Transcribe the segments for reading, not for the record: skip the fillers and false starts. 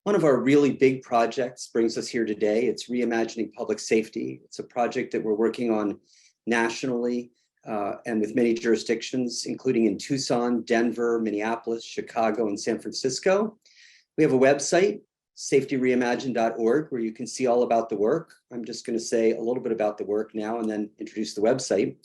One of our really big projects brings us here today. It's Reimagining Public Safety. It's a project that we're working on nationally and with many jurisdictions, including in Tucson, Denver, Minneapolis, Chicago, and San Francisco. We have a website, safetyreimagined.org, where you can see all about the work. I'm just going to say a little bit about the work now and then introduce the website.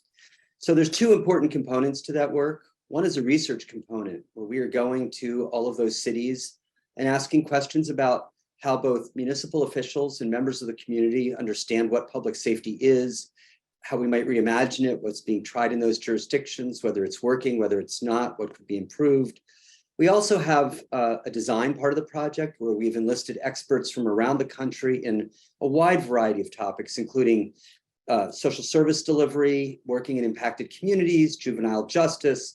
So there's two important components to that work. One is a research component, where we are going to all of those cities and asking questions about how both municipal officials and members of the community understand what public safety is, how we might reimagine it, what's being tried in those jurisdictions, whether it's working, whether it's not, what could be improved. We also have a design part of the project where we've enlisted experts from around the country in a wide variety of topics, including social service delivery, working in impacted communities, juvenile justice,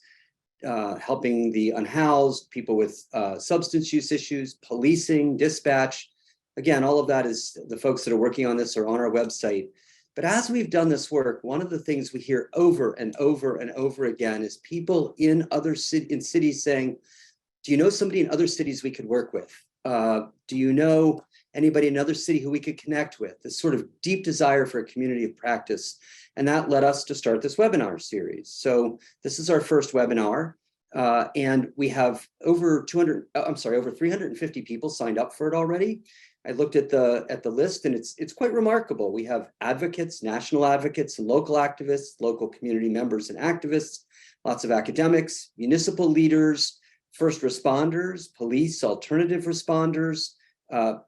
helping the unhoused, people with substance use issues, policing, dispatch. Again, all of that is the folks that are working on this are on our website. But as we've done this work, one of the things we hear over and over and over again is people in other cities saying, do you know somebody in other cities we could work with? Do you know anybody in another city who we could connect with? This sort of deep desire for a community of practice. And that led us to start this webinar series. So this is our first webinar. And we have over 350 people signed up for it already. I looked at the list and it's quite remarkable. We have advocates, national advocates, and local activists, local community members and activists, lots of academics, municipal leaders, first responders, police, alternative responders,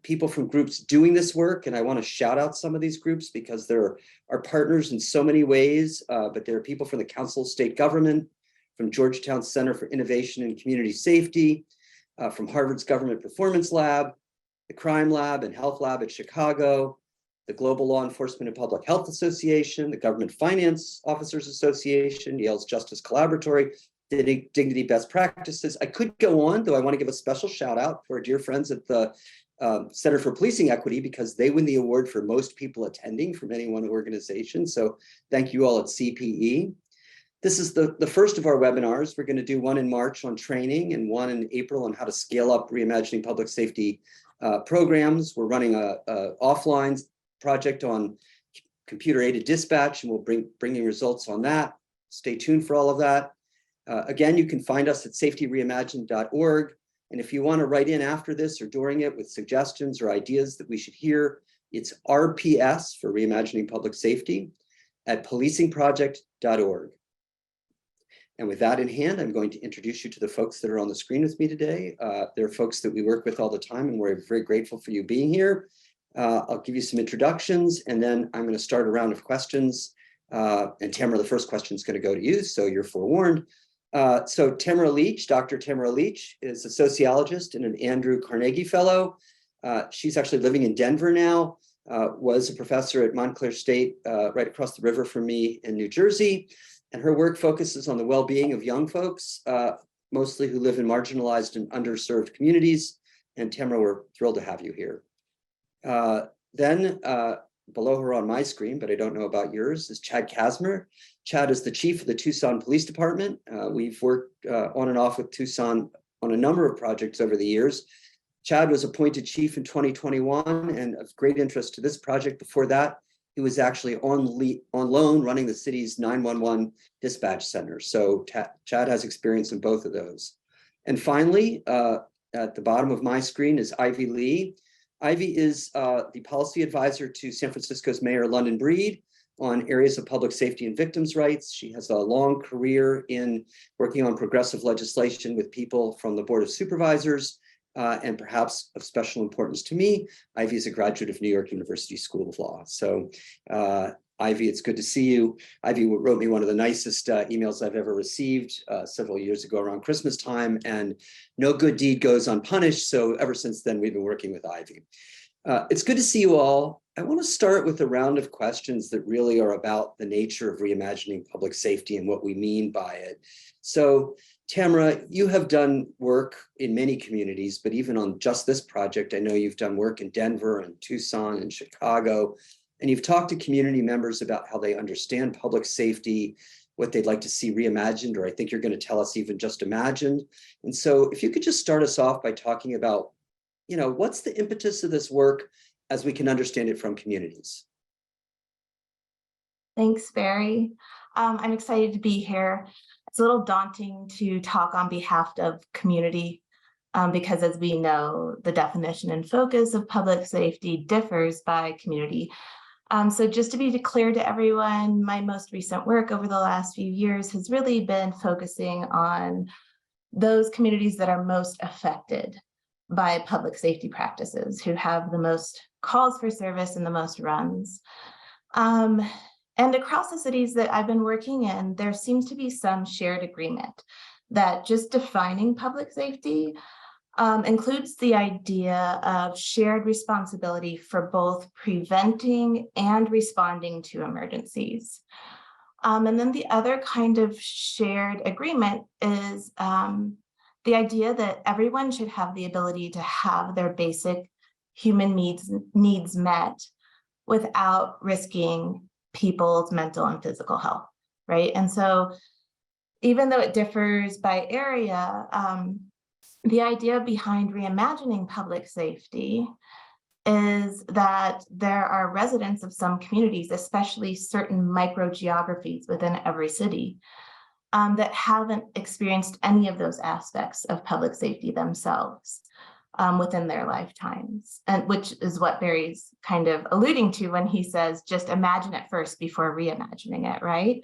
people from groups doing this work. And I want to shout out some of these groups because they're our partners in so many ways, but there are people from the Council of State Government, from Georgetown Center for Innovation and Community Safety, from Harvard's Government Performance Lab, the Crime Lab and Health Lab at Chicago, the Global Law Enforcement and Public Health Association, the Government Finance Officers Association, Yale's Justice Collaboratory, Dignity Best Practices. I could go on, though I want to give a special shout out to our dear friends at the Center for Policing Equity, because they win the award for most people attending from any one organization. So thank you all at CPE. This is the first of our webinars. We're going to do one in March on training and one in April on how to scale up reimagining public safety programs. We're running a offline project on computer-aided dispatch, and we'll bringing results on that. Stay tuned for all of that. Again, you can find us at safetyreimagined.org. And if you want to write in after this or during it with suggestions or ideas that we should hear, it's RPS for Reimagining Public Safety at policingproject.org. And with that in hand, I'm going to introduce you to the folks that are on the screen with me today. They're folks that we work with all the time, and we're very grateful for you being here. I'll give you some introductions, and then I'm going to start a round of questions. And Tamara, the first question is going to go to you, so you're forewarned. So Tamara Leach, Dr. Tamara Leach, is a sociologist and an Andrew Carnegie Fellow. She's actually living in Denver now, was a professor at Montclair State, right across the river from me in New Jersey. And her work focuses on the well-being of young folks, mostly who live in marginalized and underserved communities. And Tamara, we're thrilled to have you here. Then below her on my screen, but I don't know about yours, is Chad Kasmer. Chad is the chief of the Tucson Police Department. We've worked on and off with Tucson on a number of projects over the years. Chad was appointed chief in 2021 and of great interest to this project. Before that, he was actually on loan running the city's 911 dispatch center. So Chad has experience in both of those. And finally, at the bottom of my screen is Ivy Lee. Ivy is the policy advisor to San Francisco's Mayor London Breed on areas of public safety and victims' rights. She has a long career in working on progressive legislation with people from the Board of Supervisors, and perhaps of special importance to me, Ivy is a graduate of New York University School of Law. So Ivy, it's good to see you. Ivy wrote me one of the nicest emails I've ever received several years ago around Christmas time, and no good deed goes unpunished. So ever since then, we've been working with Ivy. It's good to see you all. I want to start with a round of questions that really are about the nature of reimagining public safety and what we mean by it. So Tamara, you have done work in many communities, but even on just this project, I know you've done work in Denver and Tucson and Chicago, and you've talked to community members about how they understand public safety, what they'd like to see reimagined, or I think you're going to tell us even just imagined. And so if you could just start us off by talking about, what's the impetus of this work as we can understand it from communities? Thanks, Barry. I'm excited to be here. It's a little daunting to talk on behalf of community because, as we know, the definition and focus of public safety differs by community. So just to be clear to everyone, my most recent work over the last few years has really been focusing on those communities that are most affected by public safety practices, who have the most calls for service and the most runs. And across the cities that I've been working in, there seems to be some shared agreement that just defining public safety includes the idea of shared responsibility for both preventing and responding to emergencies. And then the other kind of shared agreement is the idea that everyone should have the ability to have their basic human needs met without risking people's mental and physical health, right? And so even though it differs by area, the idea behind reimagining public safety is that there are residents of some communities, especially certain microgeographies within every city, that haven't experienced any of those aspects of public safety themselves within their lifetimes, and which is what Barry's kind of alluding to when he says, just imagine it first before reimagining it, right?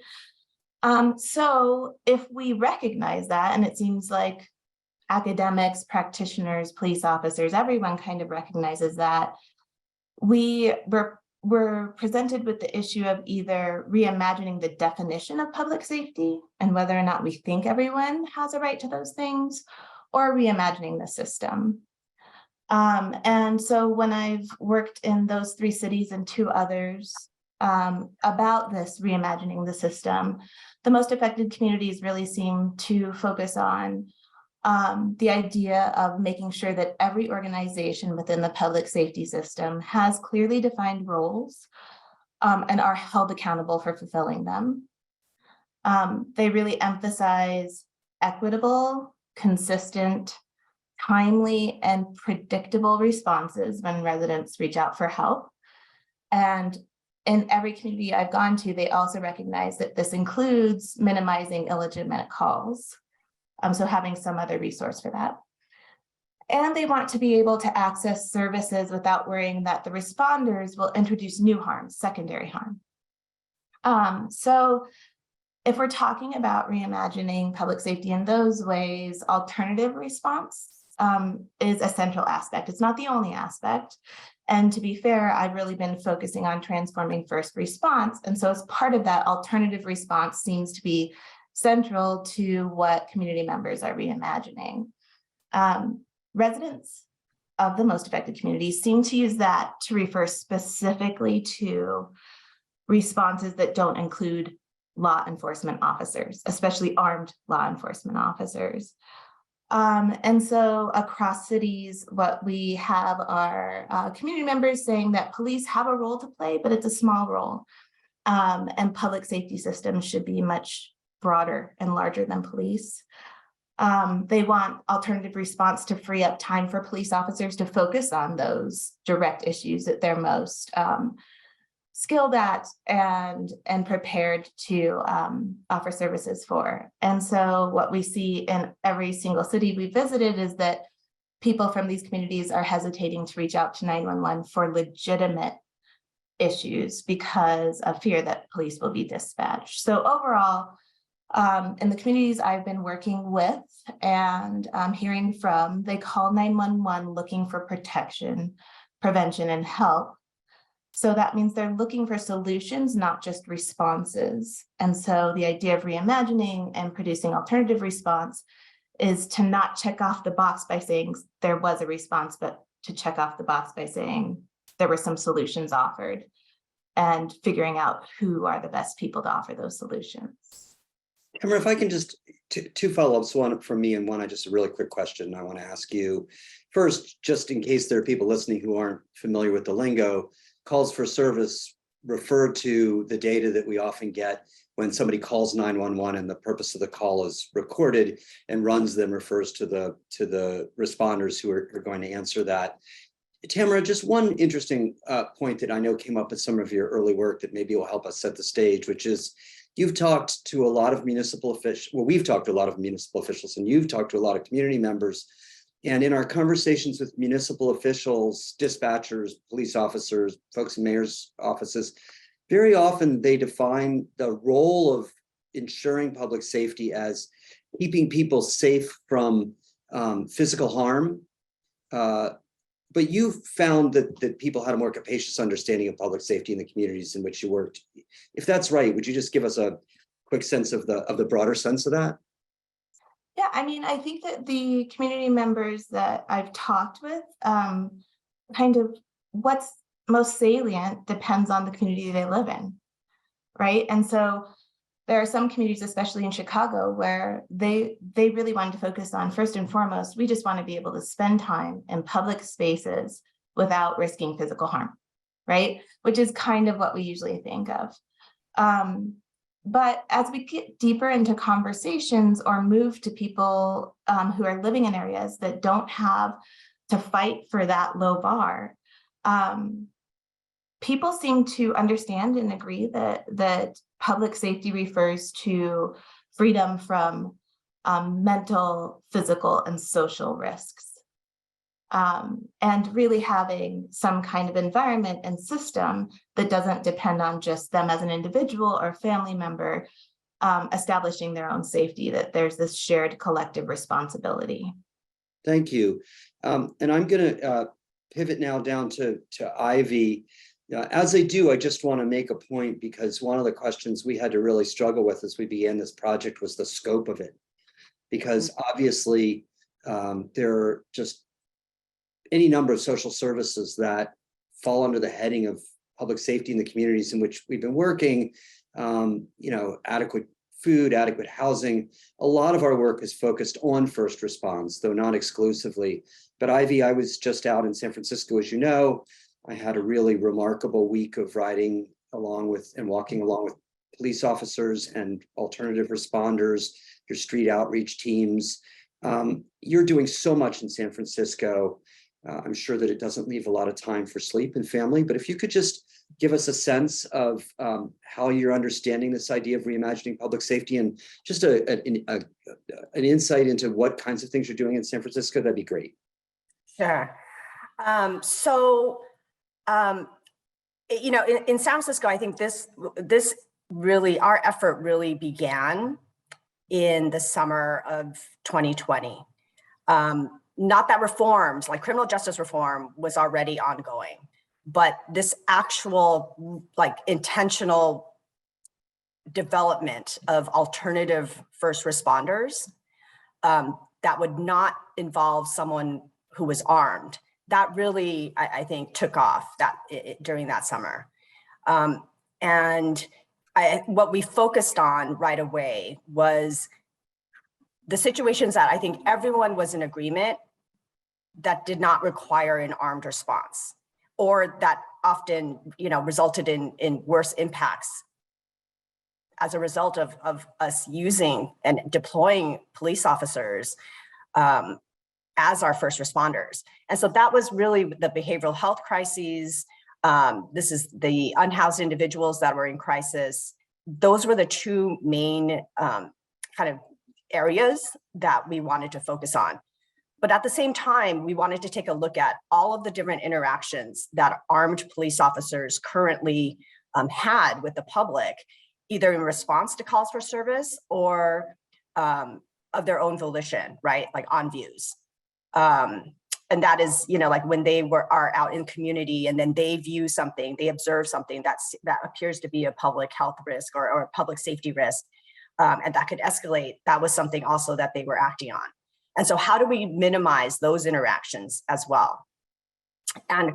So if we recognize that, and it seems like academics, practitioners, police officers, everyone kind of recognizes that, we're presented with the issue of either reimagining the definition of public safety and whether or not we think everyone has a right to those things, or reimagining the system. And so when I've worked in those 3 cities and 2 others about this reimagining the system, the most affected communities really seem to focus on the idea of making sure that every organization within the public safety system has clearly defined roles and are held accountable for fulfilling them. They really emphasize equitable, consistent, timely, and predictable responses when residents reach out for help. And in every community I've gone to, they also recognize that this includes minimizing illegitimate calls. So having some other resource for that. And they want to be able to access services without worrying that the responders will introduce new harm, secondary harm. So if we're talking about reimagining public safety in those ways, alternative response is a central aspect. It's not the only aspect. And to be fair, I've really been focusing on transforming first response. And so as part of that, alternative response seems to be central to what community members are reimagining. Residents of the most affected communities seem to use that to refer specifically to responses that don't include law enforcement officers, especially armed law enforcement officers. And so across cities, what we have are community members saying that police have a role to play, but it's a small role. And public safety systems should be much broader and larger than police. They want alternative response to free up time for police officers to focus on those direct issues that they're most skilled at and prepared to offer services for. And so what we see in every single city we visited is that people from these communities are hesitating to reach out to 911 for legitimate issues because of fear that police will be dispatched. So overall, in the communities I've been working with and hearing from, they call 911 looking for protection, prevention, and help. So that means they're looking for solutions, not just responses. And so the idea of reimagining and producing alternative response is to not check off the box by saying there was a response, but to check off the box by saying there were some solutions offered and figuring out who are the best people to offer those solutions. Emma, if I can just two follow-ups, one from me and one just a really quick question I want to ask you. First, just in case there are people listening who aren't familiar with the lingo, calls for service refer to the data that we often get when somebody calls 911 and the purpose of the call is recorded, and runs them refers to the responders who are going to answer that. Tamara, just one interesting point that I know came up in some of your early work that maybe will help us set the stage, which is you've talked to a lot of municipal officials. Well, we've talked to a lot of municipal officials, and you've talked to a lot of community members. And in our conversations with municipal officials, dispatchers, police officers, folks in mayor's offices, very often they define the role of ensuring public safety as keeping people safe from physical harm. But you found that people had a more capacious understanding of public safety in the communities in which you worked. If that's right, would you just give us a quick sense of the broader sense of that? Yeah, I mean, I think that the community members that I've talked with, kind of what's most salient depends on the community they live in, right? And so there are some communities, especially in Chicago, where they really wanted to focus on, first and foremost, we just want to be able to spend time in public spaces without risking physical harm, right? Which is kind of what we usually think of. But as we get deeper into conversations or move to people who are living in areas that don't have to fight for that low bar, people seem to understand and agree that public safety refers to freedom from mental, physical, and social risks. And really having some kind of environment and system that doesn't depend on just them as an individual or family member establishing their own safety, that there's this shared collective responsibility. Thank you. And I'm going to pivot now down to Ivy. As I do, I just want to make a point, because one of the questions we had to really struggle with as we began this project was the scope of it. Because obviously there are just any number of social services that fall under the heading of public safety in the communities in which we've been working, adequate food, adequate housing. A lot of our work is focused on first response, though not exclusively. But Ivy, I was just out in San Francisco, as you know. I had a really remarkable week of riding along with and walking along with police officers and alternative responders, your street outreach teams. You're doing so much in San Francisco. I'm sure that it doesn't leave a lot of time for sleep and family, but if you could just give us a sense of how you're understanding this idea of reimagining public safety, and just an insight into what kinds of things you're doing in San Francisco, that'd be great. Sure. In San Francisco, I think this really, our effort really began in the summer of 2020. Not that reforms, like criminal justice reform, was already ongoing, but this actual, intentional development of alternative first responders that would not involve someone who was armed, that really, I think, took off during that summer. What we focused on right away was the situations that I think everyone was in agreement that did not require an armed response, or that often, resulted in worse impacts as a result of us using and deploying police officers as our first responders. And so that was really the behavioral health crises. This is the unhoused individuals that were in crisis. Those were the two main kind of areas that we wanted to focus on. But at the same time, we wanted to take a look at all of the different interactions that armed police officers currently had with the public, either in response to calls for service or of their own volition, right? Like on views. And that is, when they are out in community and then they view something, they observe something that appears to be a public health risk or a public safety risk, and that could escalate. That was something also that they were acting on. And so how do we minimize those interactions as well? And,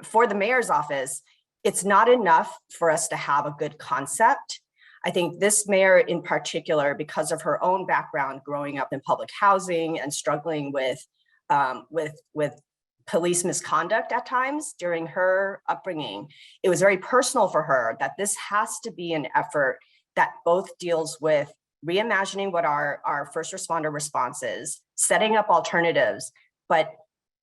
for the mayor's office, it's not enough for us to have a good concept. I think this mayor in particular, because of her own background growing up in public housing and struggling with police misconduct at times during her upbringing, it was very personal for her that this has to be an effort that both deals with reimagining what our first responder response is, setting up alternatives, but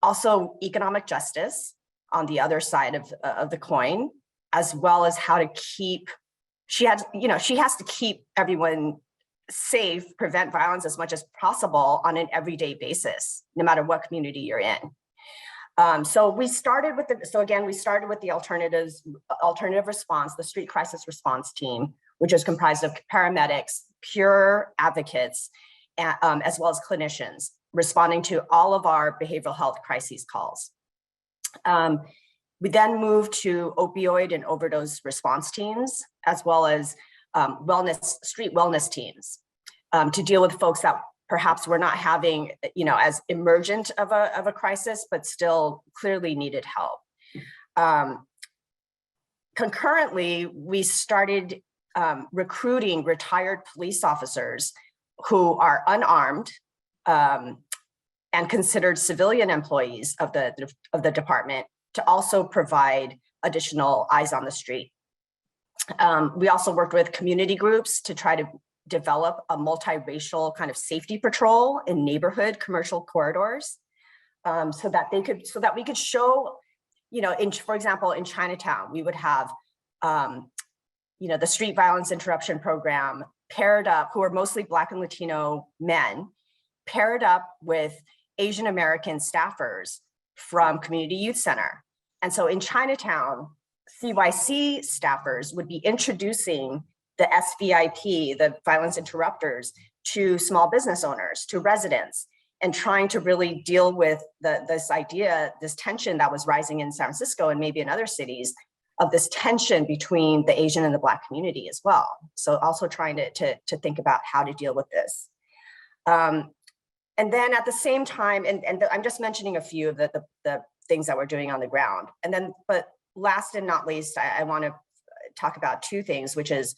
also economic justice on the other side of the coin, as well as how to keep, she has to keep everyone safe, prevent violence as much as possible on an everyday basis, no matter what community you're in. So we started with the alternative response, the street crisis response team, which is comprised of paramedics, peer advocates, as well as clinicians, responding to all of our behavioral health crises calls. We then moved to opioid and overdose response teams, as well as street wellness teams, to deal with folks that perhaps were not having, as emergent of a crisis, but still clearly needed help. Concurrently, we started recruiting retired police officers who are unarmed and considered civilian employees of the department to also provide additional eyes on the street. We also worked with community groups to try to develop a multiracial kind of safety patrol in neighborhood commercial corridors, so that we could show, for example, in Chinatown, we would have, the Street Violence Interruption Program paired up, who are mostly Black and Latino men, paired up with Asian American staffers from Community Youth Center. And so in Chinatown, CYC staffers would be introducing the SVIP, the violence interrupters, to small business owners, to residents, and trying to really deal with this tension that was rising in San Francisco and maybe in other cities, of this tension between the Asian and the Black community as well. So also trying to think about how to deal with this. And then at the same time, and I'm just mentioning a few of the things that we're doing on the ground. And then, but last and not least, I want to talk about two things, which is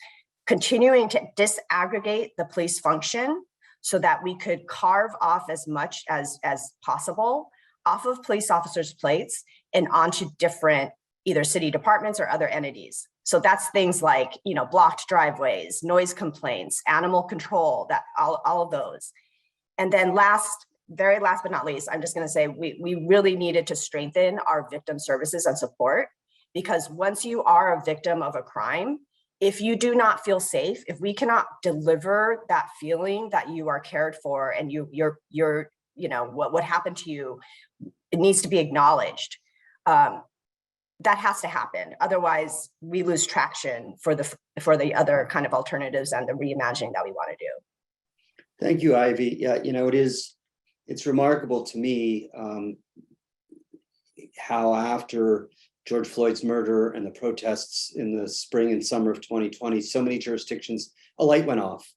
continuing to disaggregate the police function so that we could carve off as much as possible off of police officers' plates and onto different either city departments or other entities. So that's things like, blocked driveways, noise complaints, animal control, that all of those. And then very last but not least, I'm just going to say we really needed to strengthen our victim services and support, because once you are a victim of a crime, if you do not feel safe, if we cannot deliver that feeling that you are cared for and you're what happened to you, it needs to be acknowledged. That has to happen. Otherwise, we lose traction for the other kind of alternatives and the reimagining that we want to do. Thank you, Ivy. Yeah, it's remarkable to me how after George Floyd's murder and the protests in the spring and summer of 2020, so many jurisdictions, a light went off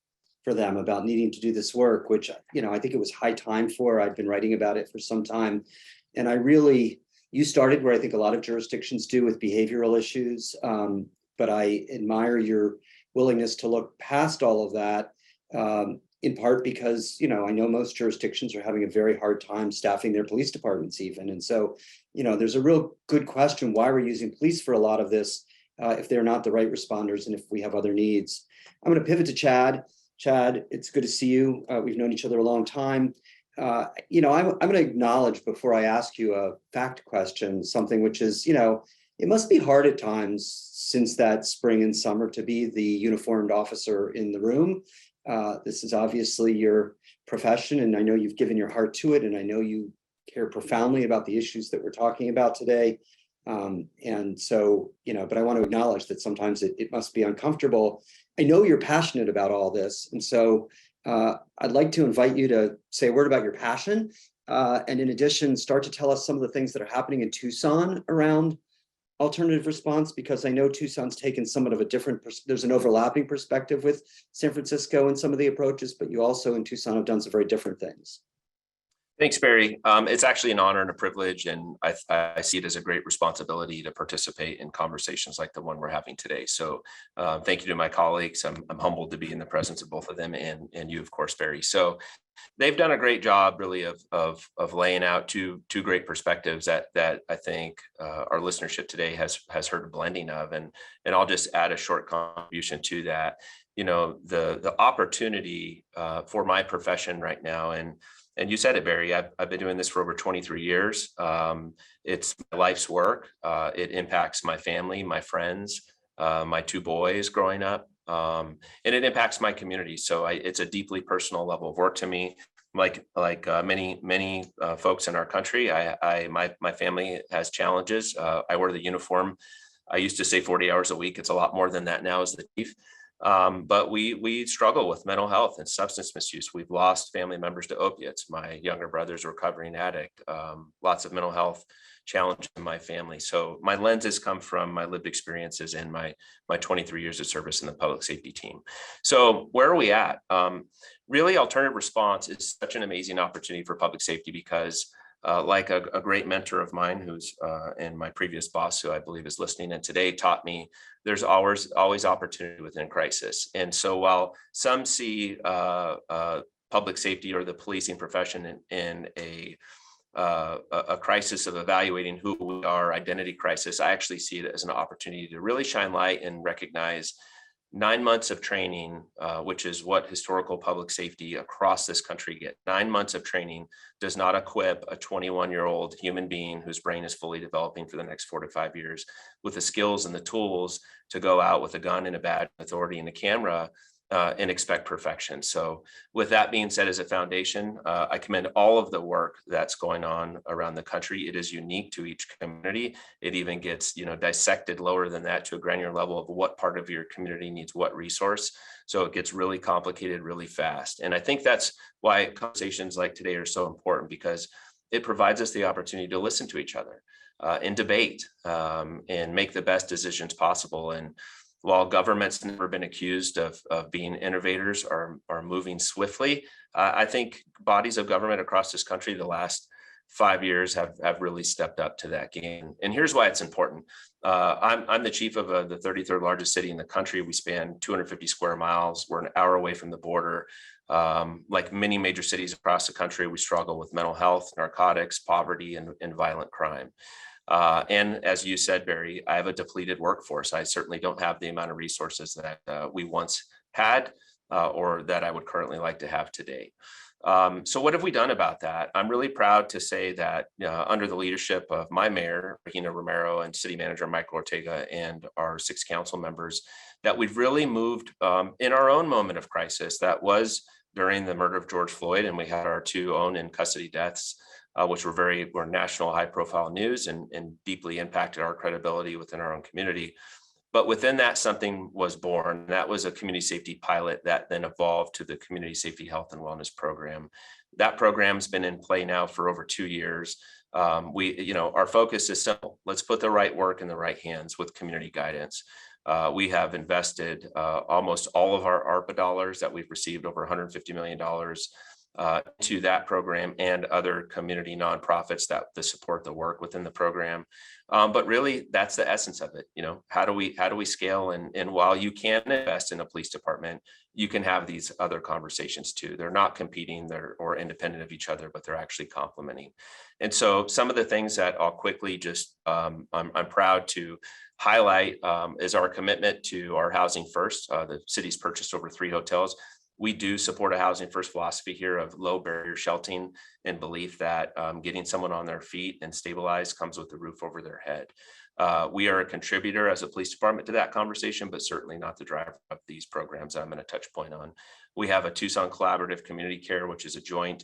for them about needing to do this work, which, I think it was high time for. I've been writing about it for some time. And you started where I think a lot of jurisdictions do with behavioral issues, but I admire your willingness to look past all of that, in part because, I know most jurisdictions are having a very hard time staffing their police departments even. And so, there's a real good question why we're using police for a lot of this, if they're not the right responders and if we have other needs. I'm going to pivot to Chad. Chad, it's good to see you. We've known each other a long time. I'm going to acknowledge before I ask you a fact question, something which is, it must be hard at times since that spring and summer to be the uniformed officer in the room. This is obviously your profession, and I know you've given your heart to it, and I know you care profoundly about the issues that we're talking about today. And so, but I want to acknowledge that sometimes it must be uncomfortable. I know you're passionate about all this, and so I'd like to invite you to say a word about your passion, and in addition, start to tell us some of the things that are happening in Tucson around alternative response, because I know Tucson's taken somewhat of a different, there's an overlapping perspective with San Francisco and some of the approaches, but you also in Tucson have done some very different things. Thanks, Barry. It's actually an honor and a privilege, and I see it as a great responsibility to participate in conversations like the one we're having today. So thank you to my colleagues. I'm humbled to be in the presence of both of them and you, of course, Barry. So they've done a great job really of laying out two great perspectives that I think our listenership today has heard a blending of. And I'll just add a short contribution to that. You know, the opportunity for my profession right now, and you said it, Barry, I've been doing this for over 23 years. It's my life's work. It impacts my family, my friends, my two boys growing up, and it impacts my community. So it's a deeply personal level of work to me. Like many folks in our country, my family has challenges. I wear the uniform. I used to say 40 hours a week. It's a lot more than that now as the chief. But we struggle with mental health and substance misuse. We've lost family members to opiates. My younger brother's a recovering addict. Lots of mental health challenge in my family. So my lenses come from my lived experiences and my 23 years of service in the public safety team. So where are we at? Really, alternative response is such an amazing opportunity for public safety because like a great mentor of mine who's and my previous boss, who I believe is listening in today, taught me there's always opportunity within crisis. And so while some see public safety or the policing profession in a crisis of evaluating who we are, identity crisis, I actually see it as an opportunity to really shine light and recognize 9 months of training, which is what historical public safety across this country get. 9 months of training does not equip a 21-year-old human being whose brain is fully developing for the next 4 to 5 years with the skills and the tools to go out with a gun and a badge, authority and a camera and expect perfection. So with that being said, as a foundation, I commend all of the work that's going on around the country. It is unique to each community. It even gets, dissected lower than that to a granular level of what part of your community needs what resource. So it gets really complicated really fast. And I think that's why conversations like today are so important, because it provides us the opportunity to listen to each other and debate and make the best decisions possible. And while government's never been accused of being innovators or moving swiftly, I think bodies of government across this country the last 5 years have really stepped up to that game. And here's why it's important. I'm the chief of the 33rd largest city in the country. We span 250 square miles. We're an hour away from the border. Like many major cities across the country, we struggle with mental health, narcotics, poverty, and violent crime. And as you said, Barry, I have a depleted workforce. I certainly don't have the amount of resources that we once had or that I would currently like to have today. So what have we done about that? I'm really proud to say that under the leadership of my mayor, Regina Romero, and city manager, Michael Ortega, and our 6 council members, that we've really moved in our own moment of crisis. That was during the murder of George Floyd, and we had our 2 own in custody deaths, which were national high profile news and deeply impacted our credibility within our own community. But within that, something was born. That was a community safety pilot that then evolved to the Community Safety Health and Wellness Program. That program's been in play now for over 2 years. Our focus is simple. Let's put the right work in the right hands with community guidance. We have invested almost all of our ARPA dollars that we've received, over $150 million, to that program and other community nonprofits that support the work within the program. But really, that's the essence of it. How do we scale? And while you can invest in a police department, you can have these other conversations too. They're not competing, or independent of each other, but they're actually complementing. And so some of the things that I'll quickly just, I'm proud to highlight is our commitment to our Housing First. The city's purchased over 3 hotels. We do support a housing first philosophy here of low barrier sheltering and belief that getting someone on their feet and stabilized comes with the roof over their head. We are a contributor as a police department to that conversation, but certainly not the driver of these programs I'm going to touch point on. We have a Tucson Collaborative Community Care, which is a joint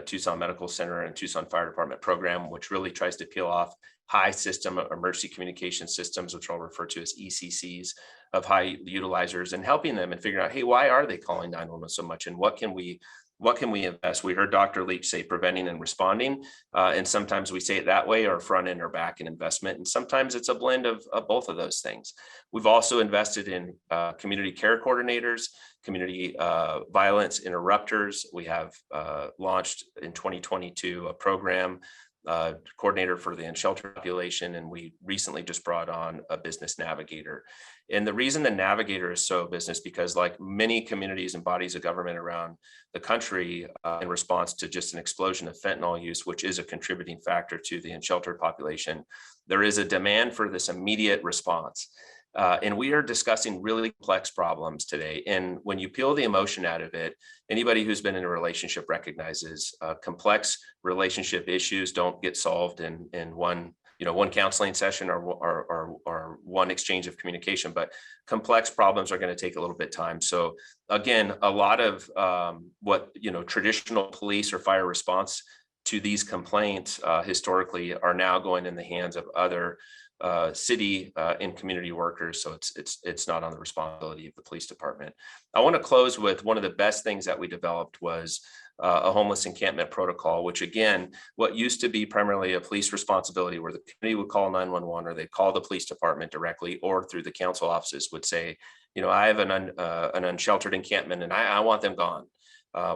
Tucson Medical Center and Tucson Fire Department program, which really tries to peel off high system emergency communication systems, which I'll refer to as ECCs, of high utilizers, and helping them and figuring out, hey, why are they calling 911 so much, and what can we invest? We heard Dr. Leach say preventing and responding, and sometimes we say it that way, or front end or back end investment, and sometimes it's a blend of both of those things. We've also invested in community care coordinators, community violence interrupters. We have launched in 2022 a program coordinator for the unsheltered population, and we recently just brought on a business navigator. And the reason the navigator is so business, because like many communities and bodies of government around the country, in response to just an explosion of fentanyl use, which is a contributing factor to the unsheltered population, there is a demand for this immediate response. And we are discussing really complex problems today. And when you peel the emotion out of it, anybody who's been in a relationship recognizes complex relationship issues don't get solved in one counseling session or one exchange of communication, but complex problems are going to take a little bit of time. So again, a lot of what traditional police or fire response to these complaints historically are now going in the hands of other city and community workers. So it's not on the responsibility of the police department. I want to close with one of the best things that we developed was a homeless encampment protocol, which again, what used to be primarily a police responsibility where the community would call 911 or they'd call the police department directly or through the council offices would say, I have an unsheltered encampment and I want them gone.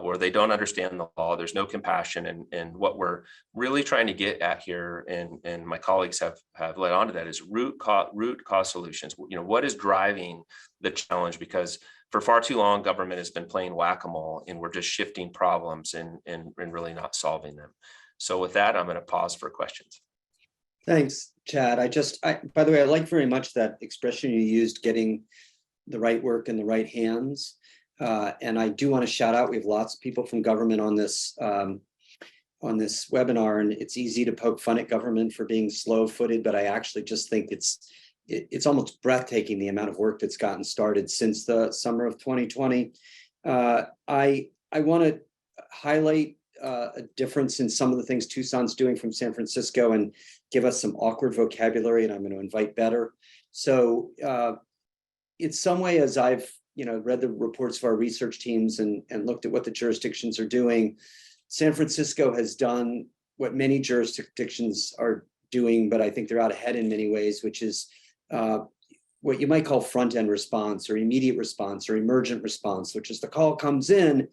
Where they don't understand the law, there's no compassion. And what we're really trying to get at here, and my colleagues have led on to that, is root cause solutions. What is driving the challenge? Because for far too long, government has been playing whack-a-mole and we're just shifting problems and really not solving them. So with that, I'm going to pause for questions. Thanks, Chad. By the way, I like very much that expression you used, getting the right work in the right hands. And I do want to shout out, we have lots of people from government on this webinar, and it's easy to poke fun at government for being slow-footed, but I actually just think it's almost breathtaking the amount of work that's gotten started since the summer of 2020. I want to highlight a difference in some of the things Tucson's doing from San Francisco and give us some awkward vocabulary, and I'm going to invite better. So in some way, as I've read the reports of our research teams and looked at what the jurisdictions are doing, San Francisco has done what many jurisdictions are doing, but I think they're out ahead in many ways, which is what you might call front-end response or immediate response or emergent response, which is the call comes in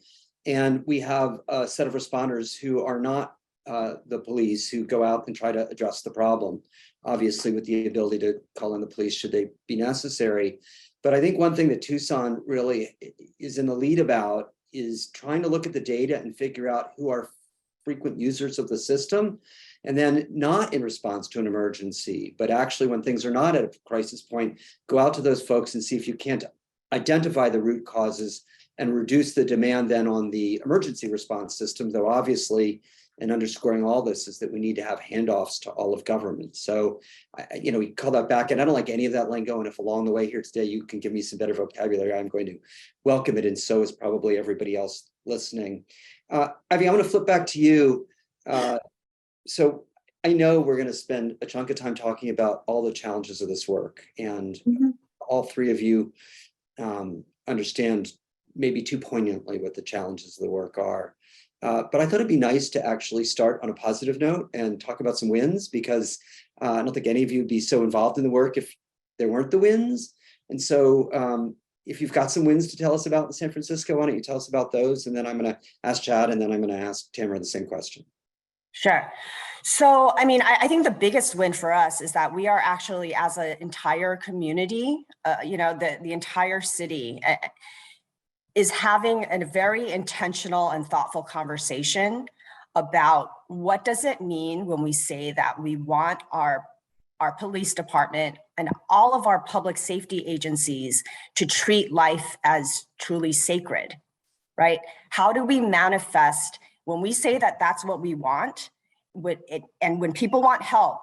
and we have a set of responders who are not the police, who go out and try to address the problem, obviously with the ability to call in the police should they be necessary. But I think one thing that Tucson really is in the lead about is trying to look at the data and figure out who are frequent users of the system, and then not in response to an emergency, but actually when things are not at a crisis point, go out to those folks and see if you can't identify the root causes and reduce the demand then on the emergency response system, though obviously, and underscoring all this is that we need to have handoffs to all of government. So, we call that back, and I don't like any of that lingo. And if along the way here today, you can give me some better vocabulary, I'm going to welcome it. And so is probably everybody else listening. Ivy, I want to flip back to you. So I know we're going to spend a chunk of time talking about all the challenges of this work, and all three of you understand maybe too poignantly what the challenges of the work are. But I thought it'd be nice to actually start on a positive note and talk about some wins, because I don't think any of you would be so involved in the work if there weren't the wins. And so if you've got some wins to tell us about in San Francisco, why don't you tell us about those? And then I'm going to ask Chad, and then I'm going to ask Tamara the same question. Sure. So, I think the biggest win for us is that we are actually, as an entire community, the entire city is having a very intentional and thoughtful conversation about what does it mean when we say that we want our police department and all of our public safety agencies to treat life as truly sacred, right? How do we manifest when we say that that's what we want and when people want help?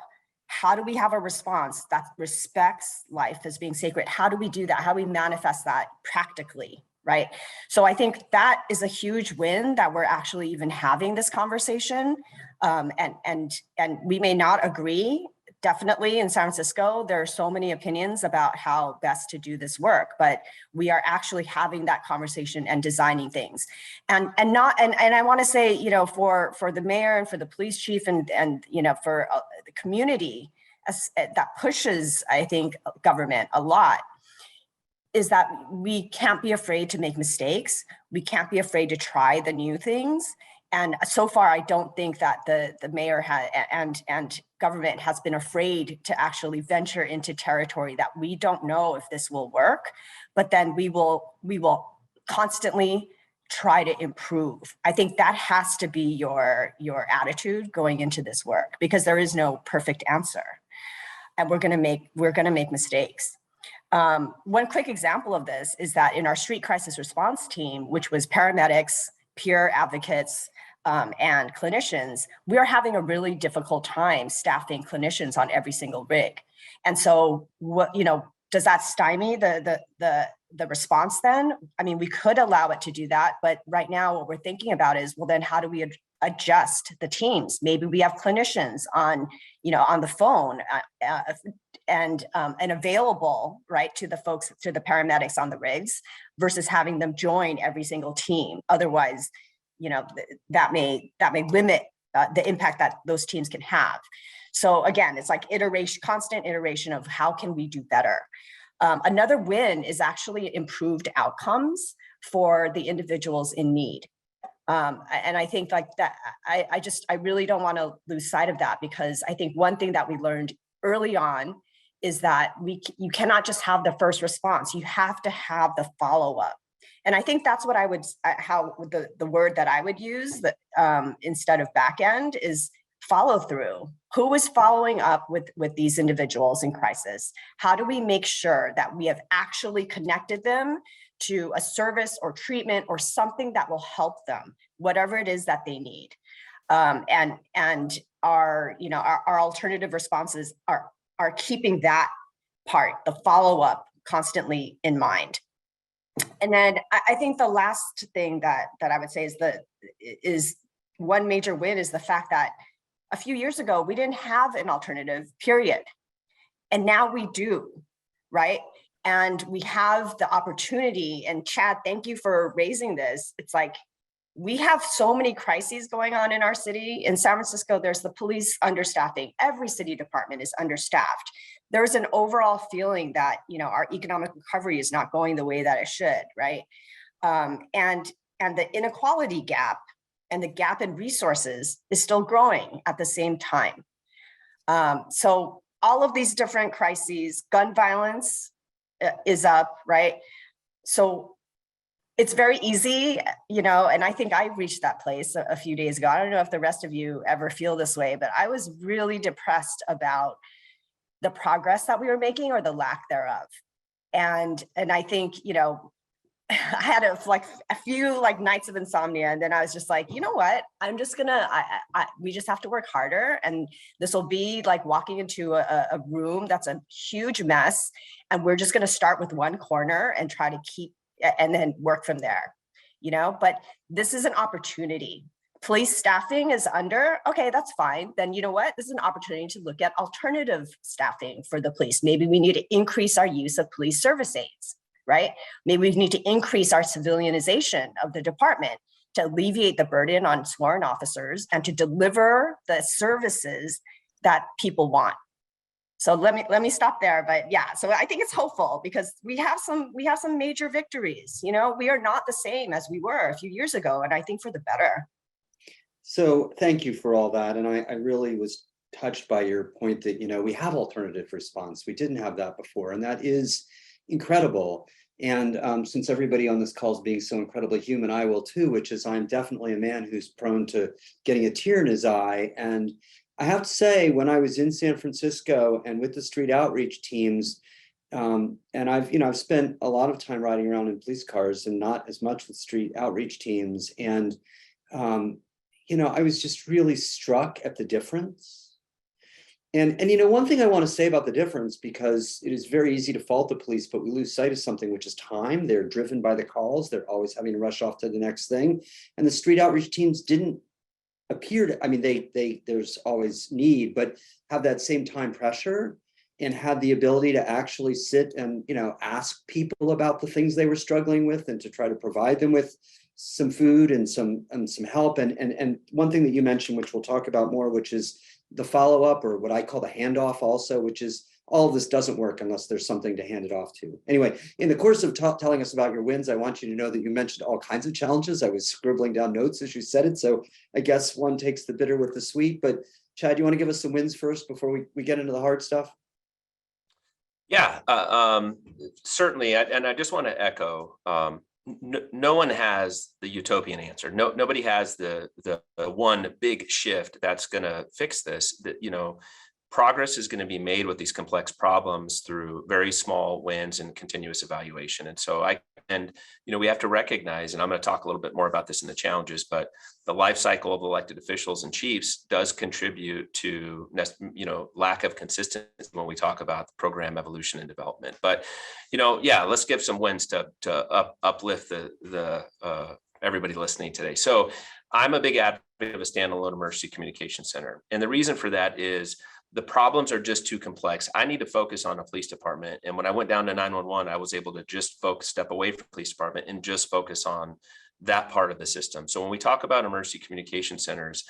How do we have a response that respects life as being sacred? How do we do that? How do we manifest that practically? Right. So I think that is a huge win that we're actually even having this conversation. And we may not agree. Definitely in San Francisco, there are so many opinions about how best to do this work, but we are actually having that conversation and designing things. And I want to say, for the mayor and for the police chief and for the community that pushes, I think, government a lot, is that we can't be afraid to make mistakes. We can't be afraid to try the new things. And so far, I don't think that the mayor and government has been afraid to actually venture into territory that we don't know if this will work, but then we will constantly try to improve. I think that has to be your attitude going into this work, because there is no perfect answer, and we're gonna make mistakes. One quick example of this is that in our street crisis response team, which was paramedics, peer advocates, and clinicians, we are having a really difficult time staffing clinicians on every single rig. And so, what, does that stymie the response then? I mean, we could allow it to do that, but right now what we're thinking about is, well, then how do we adjust the teams? Maybe we have clinicians on the phone and available, right, to the folks, to the paramedics on the rigs, versus having them join every single team. Otherwise, that may limit the impact that those teams can have. So again, it's like constant iteration of how can we do better. Another win is actually improved outcomes for the individuals in need. And I think like that, I really don't want to lose sight of that, because I think one thing that we learned early on is that you cannot just have the first response, you have to have the follow-up. And I think that's what the word that I would use, that instead of back end, is follow through. Who is following up with these individuals in crisis? How do we make sure that we have actually connected them to a service or treatment or something that will help them, whatever it is that they need? And our alternative responses are keeping that part, the follow-up, constantly in mind. And then I think the last thing that I would say is one major win is the fact that a few years ago, we didn't have an alternative, period. And now we do, right? And we have the opportunity, and Chad, thank you for raising this. It's like, we have so many crises going on in our city. In San Francisco, there's the police understaffing. Every city department is understaffed. There's an overall feeling that, our economic recovery is not going the way that it should, right? And the inequality gap and the gap in resources is still growing at the same time. So all of these different crises, gun violence is up, right? So it's very easy, and I think I reached that place a few days ago. I don't know if the rest of you ever feel this way, but I was really depressed about the progress that we were making, or the lack thereof. And I think, I had a few nights of insomnia, and then I was just like, you know what? I'm just gonna, we just have to work harder, and this will be like walking into a room that's a huge mess, and we're just gonna start with one corner and try to keep, and then work from there, But this is an opportunity. Police staffing is under, okay, that's fine. Then you know what? This is an opportunity to look at alternative staffing for the police. Maybe we need to increase our use of police service aides, right? Maybe we need to increase our civilianization of the department to alleviate the burden on sworn officers and to deliver the services that people want. So let me stop there. But yeah, so I think it's hopeful, because we have some major victories. We are not the same as we were a few years ago, and I think for the better. So thank you for all that. And I really was touched by your point that, we have alternative response. We didn't have that before, and that is incredible. And since everybody on this call is being so incredibly human, I will too, which is I'm definitely a man who's prone to getting a tear in his eye. And I have to say, when I was in San Francisco and with the street outreach teams, and I've spent a lot of time riding around in police cars and not as much with street outreach teams. And, I was just really struck at the difference. And one thing I want to say about the difference, because it is very easy to fault the police, but we lose sight of something, which is time. They're driven by the calls. They're always having to rush off to the next thing. And the street outreach teams didn't appear to, there's always need, but have that same time pressure and had the ability to actually sit and, ask people about the things they were struggling with and to try to provide them with some food and some help. And one thing that you mentioned, which we'll talk about more, which is the follow-up, or what I call the handoff also, which is all of this doesn't work unless there's something to hand it off to. Anyway, in the course of telling us about your wins, I want you to know that you mentioned all kinds of challenges. I was scribbling down notes as you said it, so I guess one takes the bitter with the sweet. But Chad, you want to give us some wins first before we get into the hard stuff? Yeah, certainly. And I just want to echo, no one has the utopian answer. Nobody has the one big shift that's going to fix this. That, you know, progress is going to be made with these complex problems through very small wins and continuous evaluation. And so we have to recognize, and I'm going to talk a little bit more about this in the challenges, but the life cycle of elected officials and chiefs does contribute to, lack of consistency when we talk about program evolution and development. But, let's give some wins to uplift the everybody listening today. So I'm a big advocate of a standalone emergency communication center. And the reason for that is the problems are just too complex. I need to focus on a police department. And when I went down to 911, I was able to just step away from the police department and just focus on that part of the system. So when we talk about emergency communication centers,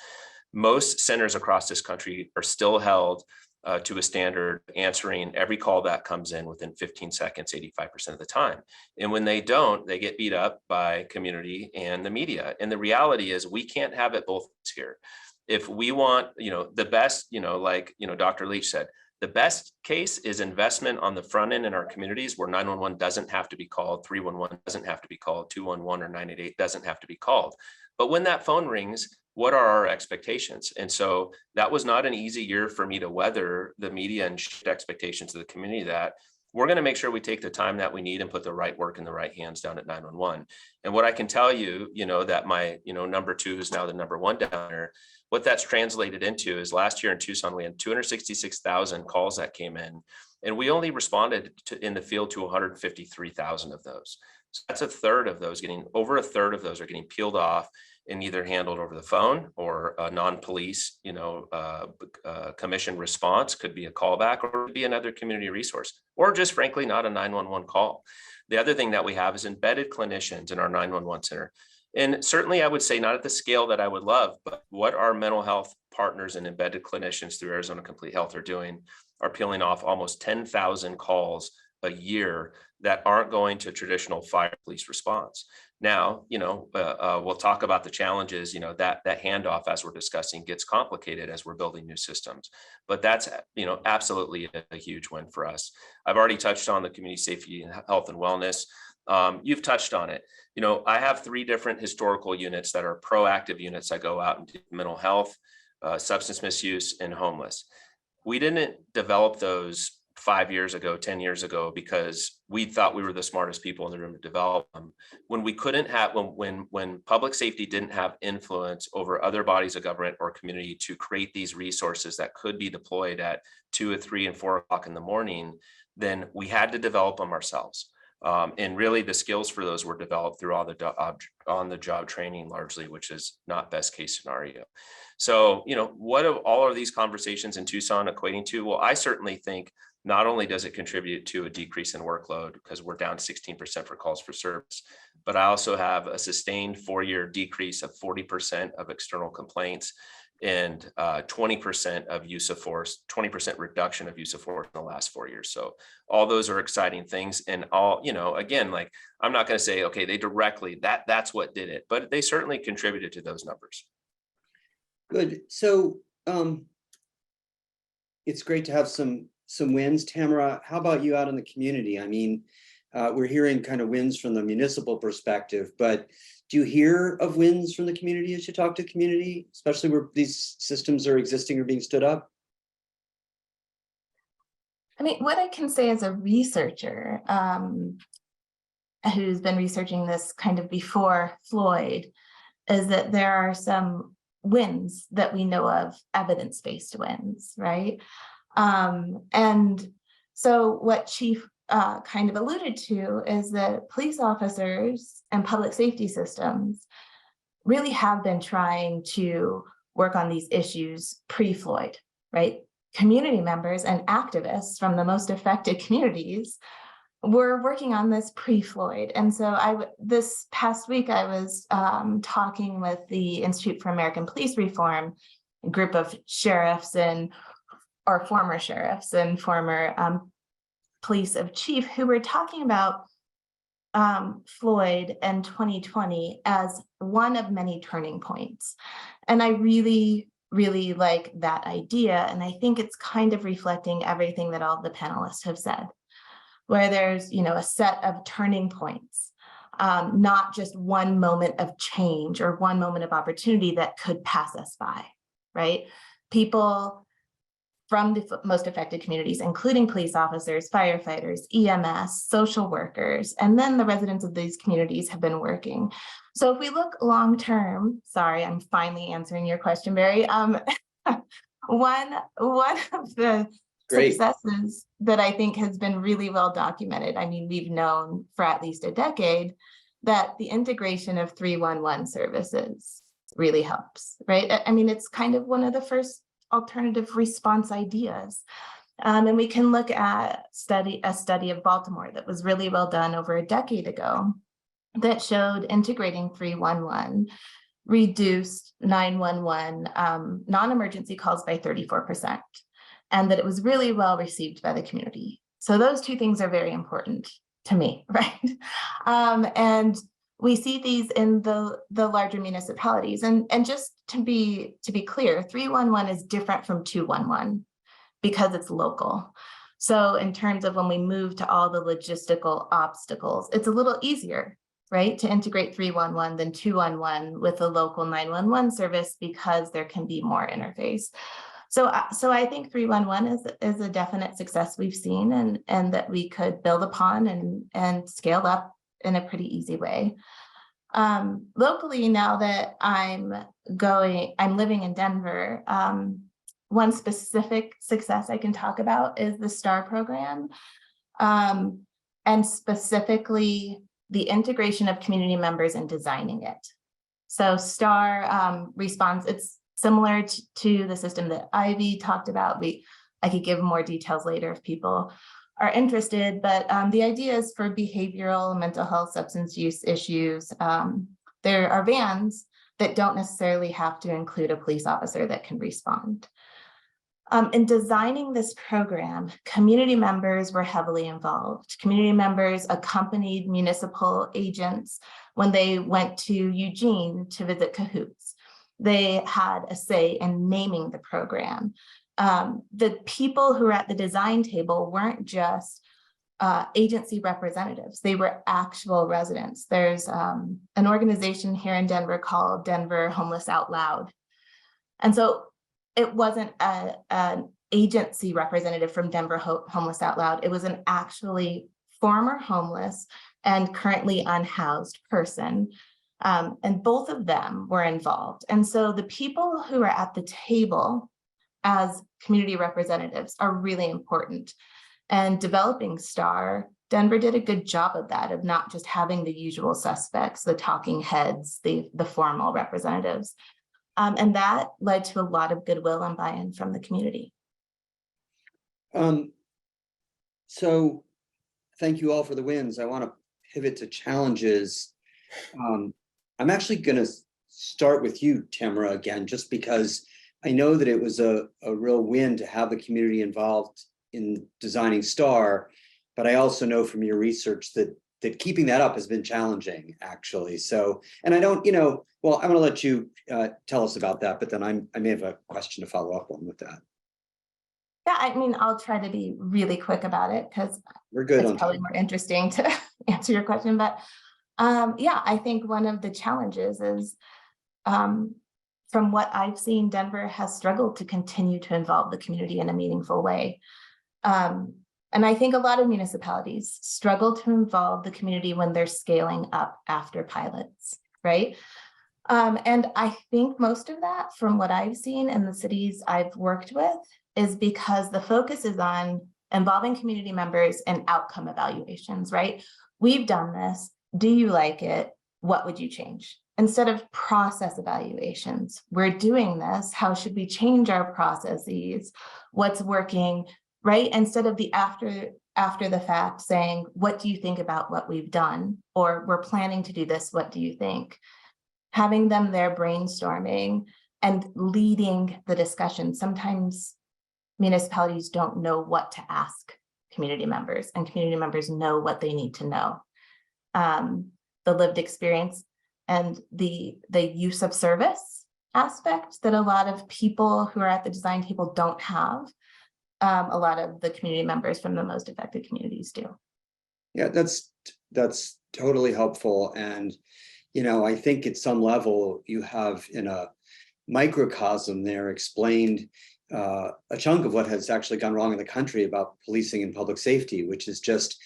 most centers across this country are still held to a standard, answering every call that comes in within 15 seconds, 85% of the time. And when they don't, they get beat up by community and the media. And the reality is we can't have it both here. If we want, the best, Dr. Leach said, the best case is investment on the front end in our communities where 911 doesn't have to be called, 311 doesn't have to be called, 211 or 988 doesn't have to be called. But when that phone rings, what are our expectations? And so that was not an easy year for me to weather the media and shift expectations of the community that we're going to make sure we take the time that we need and put the right work in the right hands down at 911. And what I can tell you, that my, number two is now the number one down there. What that's translated into is last year in Tucson, we had 266,000 calls that came in, and we only responded in the field to 153,000 of those. So that's over a third of those are getting peeled off and either handled over the phone or a non-police, commission response, could be a callback or could be another community resource, or just frankly, not a 911 call. The other thing that we have is embedded clinicians in our 911 center. And certainly I would say not at the scale that I would love, but what our mental health partners and embedded clinicians through Arizona Complete Health are doing are peeling off almost 10,000 calls a year that aren't going to traditional fire police response. Now, we'll talk about the challenges, that handoff as we're discussing gets complicated as we're building new systems, but that's, absolutely a huge win for us. I've already touched on the community safety and health and wellness. You've touched on it. I have 3 different historical units that are proactive units. I go out and do mental health, substance misuse, and homeless. We didn't develop those 5 years ago, 10 years ago, because we thought we were the smartest people in the room to develop them. When we couldn't have, when public safety didn't have influence over other bodies of government or community to create these resources that could be deployed at 2 or 3 and 4 o'clock in the morning, then we had to develop them ourselves. And really the skills for those were developed through all the on-the-job training largely, which is not best case scenario. So, what are all of these conversations in Tucson equating to? Well, I certainly think not only does it contribute to a decrease in workload because we're down 16% for calls for service, but I also have a sustained 4-year decrease of 40% of external complaints and 20% of use of force, 20% reduction of use of force in the last 4 years. So all those are exciting things. And all, again, like, I'm not going to say, okay, they directly, that's what did it, but they certainly contributed to those numbers. Good. So it's great to have some wins. Tamara, how about you out in the community? I mean, we're hearing kind of wins from the municipal perspective, but do you hear of wins from the community as you talk to community, especially where these systems are existing or being stood up? I mean, what I can say as a researcher who's been researching this kind of before Floyd is that there are some wins that we know of, evidence-based wins, right? And so what Chief kind of alluded to is that police officers and public safety systems really have been trying to work on these issues pre-Floyd, right? Community members and activists from the most affected communities were working on this pre-Floyd. And so this past week, I was talking with the Institute for American Police Reform, group of sheriffs or former sheriffs and former police of chief who were talking about Floyd and 2020 as one of many turning points. And I really, really like that idea. And I think it's kind of reflecting everything that all the panelists have said, where there's, a set of turning points, not just one moment of change or one moment of opportunity that could pass us by, right? People from the most affected communities, including police officers, firefighters, EMS, social workers, and then the residents of these communities have been working. So if we look long-term, sorry, I'm finally answering your question, Barry. One of the Great. successes that I think has been really well documented, I mean, we've known for at least a decade that the integration of 311 services really helps, right? I mean, it's kind of one of the first alternative response ideas. And we can look at a study of Baltimore that was really well done over a decade ago that showed integrating 311 reduced 911 non-emergency calls by 34%, and that it was really well received by the community. So those two things are very important to me, right? And we see these in the larger municipalities. And just to be clear, 311 is different from 211 because it's local. So in terms of when we move to all the logistical obstacles, it's a little easier, right, to integrate 311 than 211 with a local 911 service because there can be more interface. So I think 311 is a definite success we've seen and that we could build upon and scale up in a pretty easy way. Locally, now that I'm living in Denver, one specific success I can talk about is the STAR program, and specifically the integration of community members in designing it. So STAR responds, it's similar to the system that Ivy talked about. I could give more details later if people are interested, but the idea is for behavioral, mental health, substance use issues. There are vans that don't necessarily have to include a police officer that can respond. In designing this program, community members were heavily involved. Community members accompanied municipal agents when they went to Eugene to visit Cahoots. They had a say in naming the program. The people who were at the design table weren't just agency representatives, they were actual residents. There's an organization here in Denver called Denver Homeless Out Loud. And so it wasn't an agency representative from Denver Homeless Out Loud, it was an actually former homeless and currently unhoused person. And both of them were involved. And so the people who are at the table as community representatives are really important. And developing STAR, Denver did a good job of that, of not just having the usual suspects, the talking heads, the formal representatives. And that led to a lot of goodwill and buy-in from the community. So thank you all for the wins. I want to pivot to challenges. I'm actually going to start with you, Tamara, again, just because I know that it was a real win to have the community involved in designing STAR, but I also know from your research that keeping that up has been challenging, actually. So, and I don't, well, I'm going to let you tell us about that, but then I may have a question to follow up on with that. Yeah, I mean, I'll try to be really quick about it because we're good. It's probably more interesting to answer your question, but yeah, I think one of the challenges is from what I've seen, Denver has struggled to continue to involve the community in a meaningful way. And I think a lot of municipalities struggle to involve the community when they're scaling up after pilots, right? And I think most of that, from what I've seen in the cities I've worked with, is because the focus is on involving community members in outcome evaluations, right? We've done this. Do you like it? What would you change? Instead of process evaluations, we're doing this. How should we change our processes? What's working, right? Instead of the after the fact saying, what do you think about what we've done? Or we're planning to do this, what do you think? Having them there brainstorming and leading the discussion. Sometimes municipalities don't know what to ask community members, and community members know what they need to know. The lived experience and the use of service aspect that a lot of people who are at the design table don't have, a lot of the community members from the most affected communities do. Yeah, that's totally helpful. And, I think at some level you have in a microcosm there explained a chunk of what has actually gone wrong in the country about policing and public safety, which is just,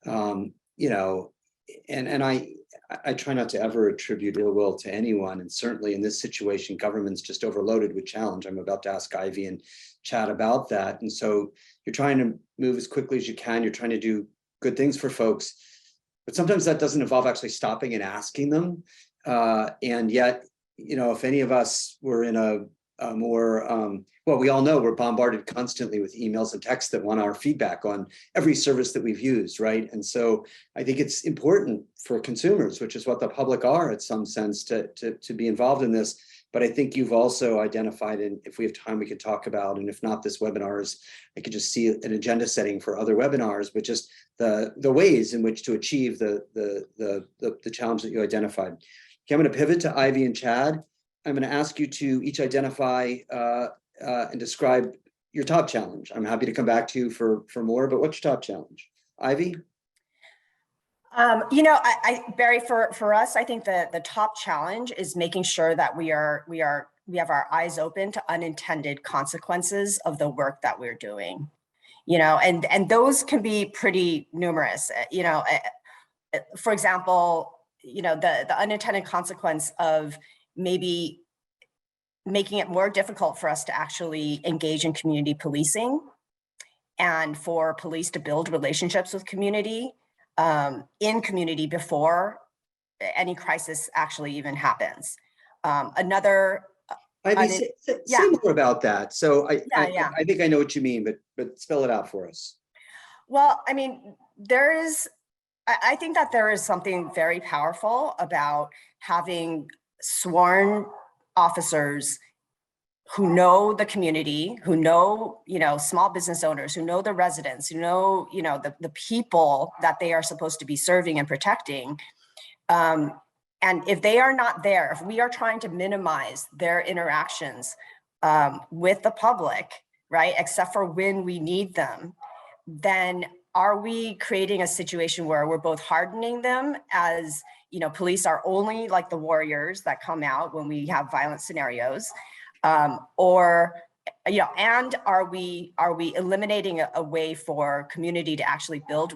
and I try not to ever attribute ill will to anyone. And certainly in this situation, government's just overloaded with challenge. I'm about to ask Ivy and Chad about that. And so you're trying to move as quickly as you can. You're trying to do good things for folks, but sometimes that doesn't involve actually stopping and asking them. And yet, if any of us were in a more, well, we all know we're bombarded constantly with emails and texts that want our feedback on every service that we've used, right? And so I think it's important for consumers, which is what the public are at some sense, to be involved in this. But I think you've also identified, and if we have time, we could talk about, and if not this webinar is, I could just see an agenda setting for other webinars, but just the ways in which to achieve the challenge that you identified. Okay, I'm going to pivot to Ivy and Chad. I'm going to ask you to each identify and describe your top challenge. I'm happy to come back to you for more, but what's your top challenge? Ivy? Barry, for us, I think the top challenge is making sure that we have our eyes open to unintended consequences of the work that we're doing, and those can be pretty numerous. For example, the unintended consequence of maybe making it more difficult for us to actually engage in community policing, and for police to build relationships with community in community before any crisis actually even happens. Ivy, say more about that. So I think I know what you mean, but spell it out for us. Well, I mean, I think that there is something very powerful about having sworn officers who know the community, who know, small business owners, who know the residents, who know, the people that they are supposed to be serving and protecting. And if they are not there, if we are trying to minimize their interactions with the public, right, except for when we need them, then are we creating a situation where we're both hardening them as, police are only like the warriors that come out when we have violent scenarios, and are we eliminating a way for community to actually build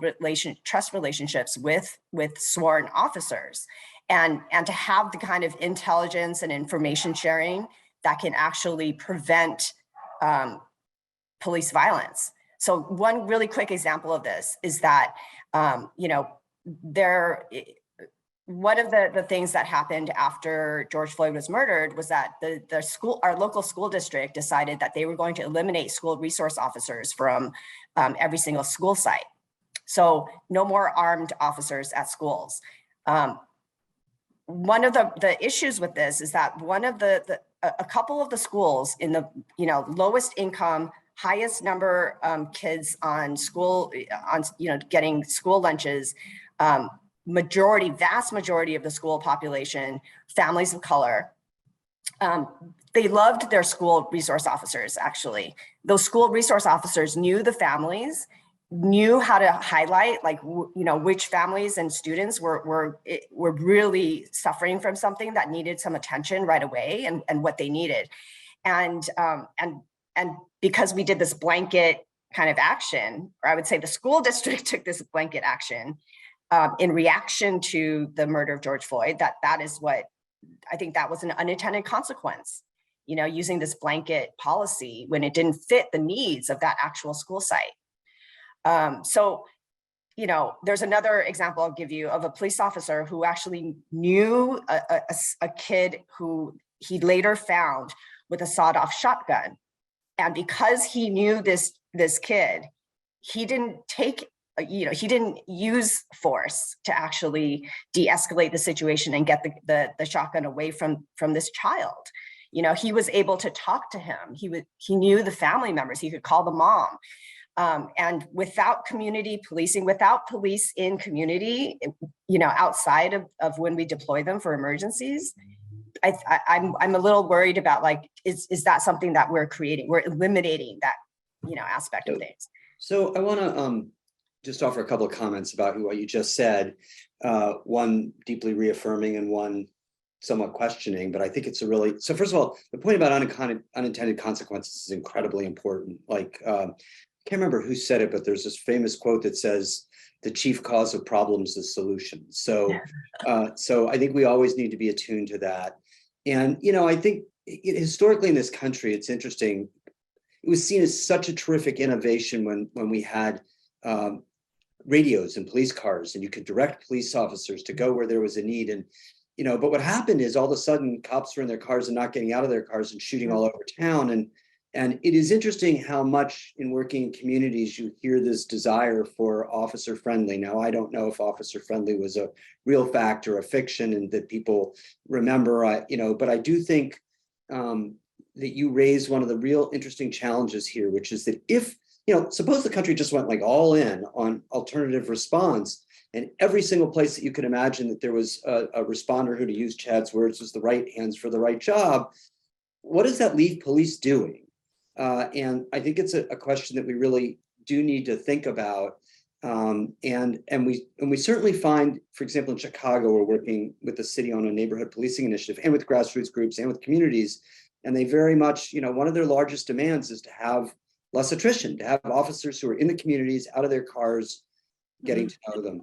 trust relationships with sworn officers, and to have the kind of intelligence and information sharing that can actually prevent police violence. So one really quick example of this is that, one of the things that happened after George Floyd was murdered was that our local school district decided that they were going to eliminate school resource officers from every single school site. So no more armed officers at schools. One of the issues with this is that a couple of the schools in the lowest income, highest number kids on school getting school lunches, vast majority of the school population, families of color, they loved their school resource officers. Actually, those school resource officers knew the families, knew how to highlight which families and students were really suffering from something that needed some attention right away, and what they needed. And because we did this blanket kind of action, or I would say the school district took this blanket action in reaction to the murder of George Floyd, that is what I think that was an unintended consequence, using this blanket policy when it didn't fit the needs of that actual school site. So, there's another example I'll give you of a police officer who actually knew a kid who he later found with a sawed-off shotgun. And because he knew this kid, he didn't use force to actually de-escalate the situation and get the shotgun away from this child. You know, he was able to talk to him. He knew the family members. He could call the mom. And without community policing, without police in community, you know, outside of when we deploy them for emergencies, I'm a little worried about, like, is that something that we're creating? We're eliminating that, you know, aspect of things. So I want to just offer a couple of comments about what you just said. One deeply reaffirming and one somewhat questioning, but I think it's so first of all, the point about unintended consequences is incredibly important. Like, I can't remember who said it, but there's this famous quote that says, the chief cause of problems is solutions. So, so I think we always need to be attuned to that. And, you know, I think historically in this country, it's interesting. It was seen as such a terrific innovation when we had radios and police cars, and you could direct police officers to go where there was a need. And, you know, but what happened is all of a sudden cops were in their cars and not getting out of their cars and shooting all over town. And it is interesting how much in working in communities you hear this desire for officer friendly. Now, I don't know if officer friendly was a real fact or a fiction and that people remember, you know, but I do think that you raise one of the real interesting challenges here, which is that if, you know, suppose the country just went like all in on alternative response, and every single place that you could imagine that there was a responder who, to use Chad's words, was the right hands for the right job, what does that leave police doing? And I think it's a question that we really do need to think about. And we certainly find, for example, in Chicago, we're working with the city on a neighborhood policing initiative and with grassroots groups and with communities. And they very much, you know, one of their largest demands is to have less attrition, to have officers who are in the communities, out of their cars, getting to know them.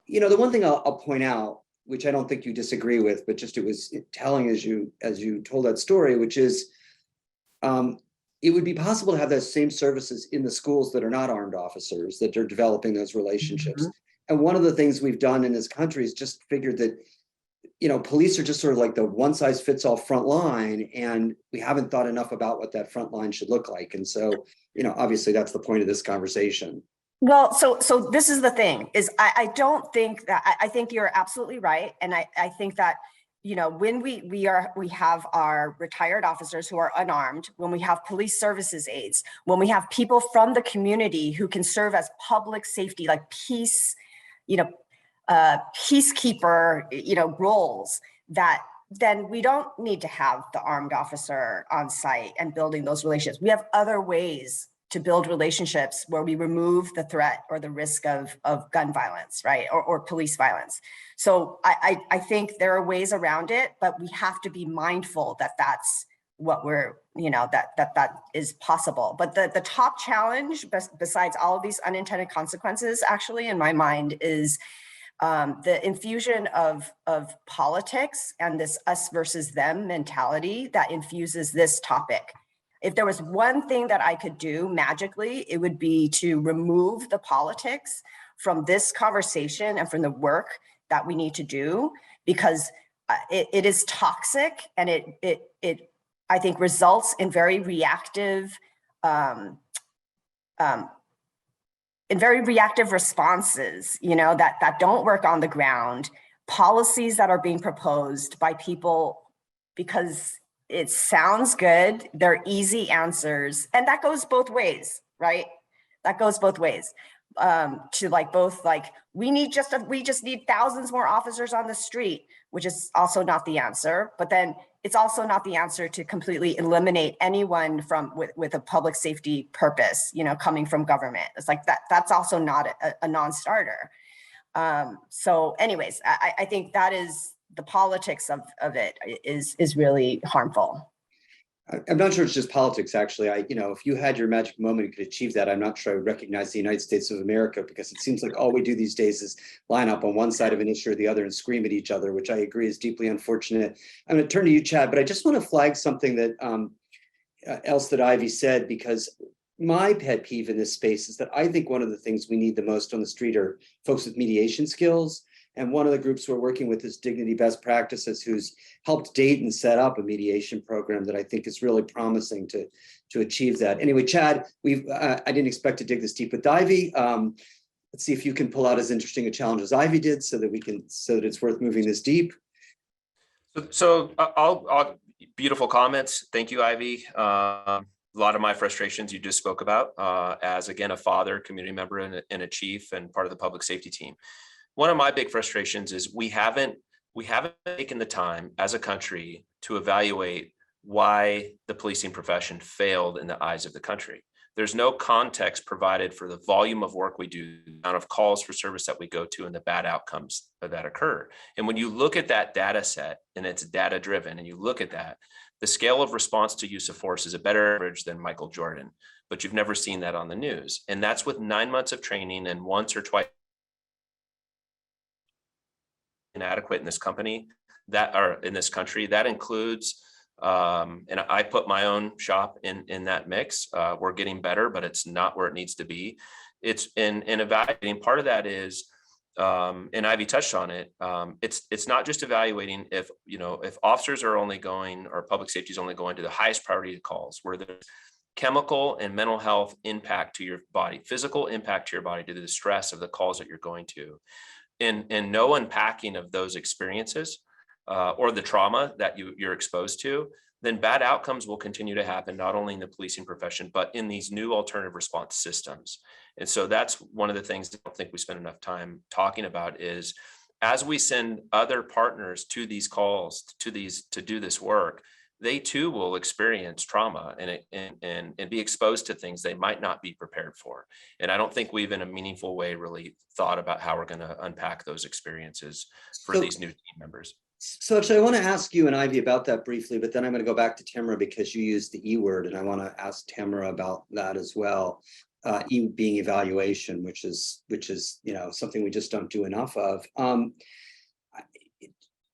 You know, the one thing I'll point out, which I don't think you disagree with, but just it was telling as you told that story, which is, it would be possible to have those same services in the schools that are not armed officers, that are developing those relationships. And one of the things we've done in this country is just figured that, you know, police are just sort of like the one size fits all front line, and we haven't thought enough about what that front line should look like. And so, you know, obviously that's the point of this conversation. Well, so this is the thing, is I don't think that, I think you're absolutely right. And I think that, you know, when we have our retired officers who are unarmed, when we have police services aides, when we have people from the community who can serve as public safety, like peace, you know, peacekeeper, you know, roles, that then we don't need to have the armed officer on site and building those relationships. We have other ways to build relationships where we remove the threat or the risk of gun violence, right? Or police violence. So I think there are ways around it, but we have to be mindful that that's what we're, you know, that is possible. But the top challenge, besides all of these unintended consequences, actually, in my mind, is the infusion of politics and this us versus them mentality that infuses this topic. If there was one thing that I could do magically, it would be to remove the politics from this conversation and from the work that we need to do, because it is toxic, and it I think results in very reactive responses, you know, that don't work on the ground, policies that are being proposed by people because it sounds good, they're easy answers, and that goes both ways, right? That goes both ways. To like both, like, we just need thousands more officers on the street, which is also not the answer. But then it's also not the answer to completely eliminate anyone from with a public safety purpose, you know, coming from government. It's like that's also not a non-starter. So anyways, I think that is the politics of it is really harmful. I'm not sure it's just politics, actually. You know, if you had your magic moment, you could achieve that. I'm not sure I would recognize the United States of America, because it seems like all we do these days is line up on one side of an issue or the other and scream at each other, which I agree is deeply unfortunate. I'm going to turn to you, Chad, but I just want to flag something that else that Ivy said, because my pet peeve in this space is that I think one of the things we need the most on the street are folks with mediation skills. And one of the groups we're working with is Dignity Best Practices, who's helped Dayton set up a mediation program that I think is really promising to achieve that. Anyway, Chad, I didn't expect to dig this deep with Ivy. Let's see if you can pull out as interesting a challenge as Ivy did, so that it's worth moving this deep. So I'll Beautiful comments. Thank you, Ivy. A lot of my frustrations you just spoke about as, again, a father, community member, and a chief and part of the public safety team. One of my big frustrations is we haven't taken the time as a country to evaluate why the policing profession failed in the eyes of the country. There's no context provided for the volume of work we do, the amount of calls for service that we go to, and the bad outcomes that occur. And when you look at that data set, and it's data driven, and you look at that, the scale of response to use of force is a better average than Michael Jordan, but you've never seen that on the news. And that's with 9 months of training and once or twice inadequate in this company that are in this country. That includes and I put my own shop in that mix. We're getting better, but it's not where it needs to be. It's in evaluating. Part of that is, and Ivy touched on it. It's not just evaluating if officers are only going, or public safety is only going to the highest priority calls where there's chemical and mental health impact to your body, physical impact to your body due to the stress of the calls that you're going to, and no unpacking of those experiences. Or the trauma that you're exposed to, then bad outcomes will continue to happen, not only in the policing profession, but in these new alternative response systems. And so that's one of the things that I don't think we spend enough time talking about is, as we send other partners to these calls, to do this work, they too will experience trauma and be exposed to things they might not be prepared for. And I don't think we've in a meaningful way really thought about how we're going to unpack those experiences for these new team members. So actually, I want to ask you and Ivy about that briefly, but then I'm going to go back to Tamara because you used the E word, and I want to ask Tamara about that as well. E being evaluation, which is something we just don't do enough of.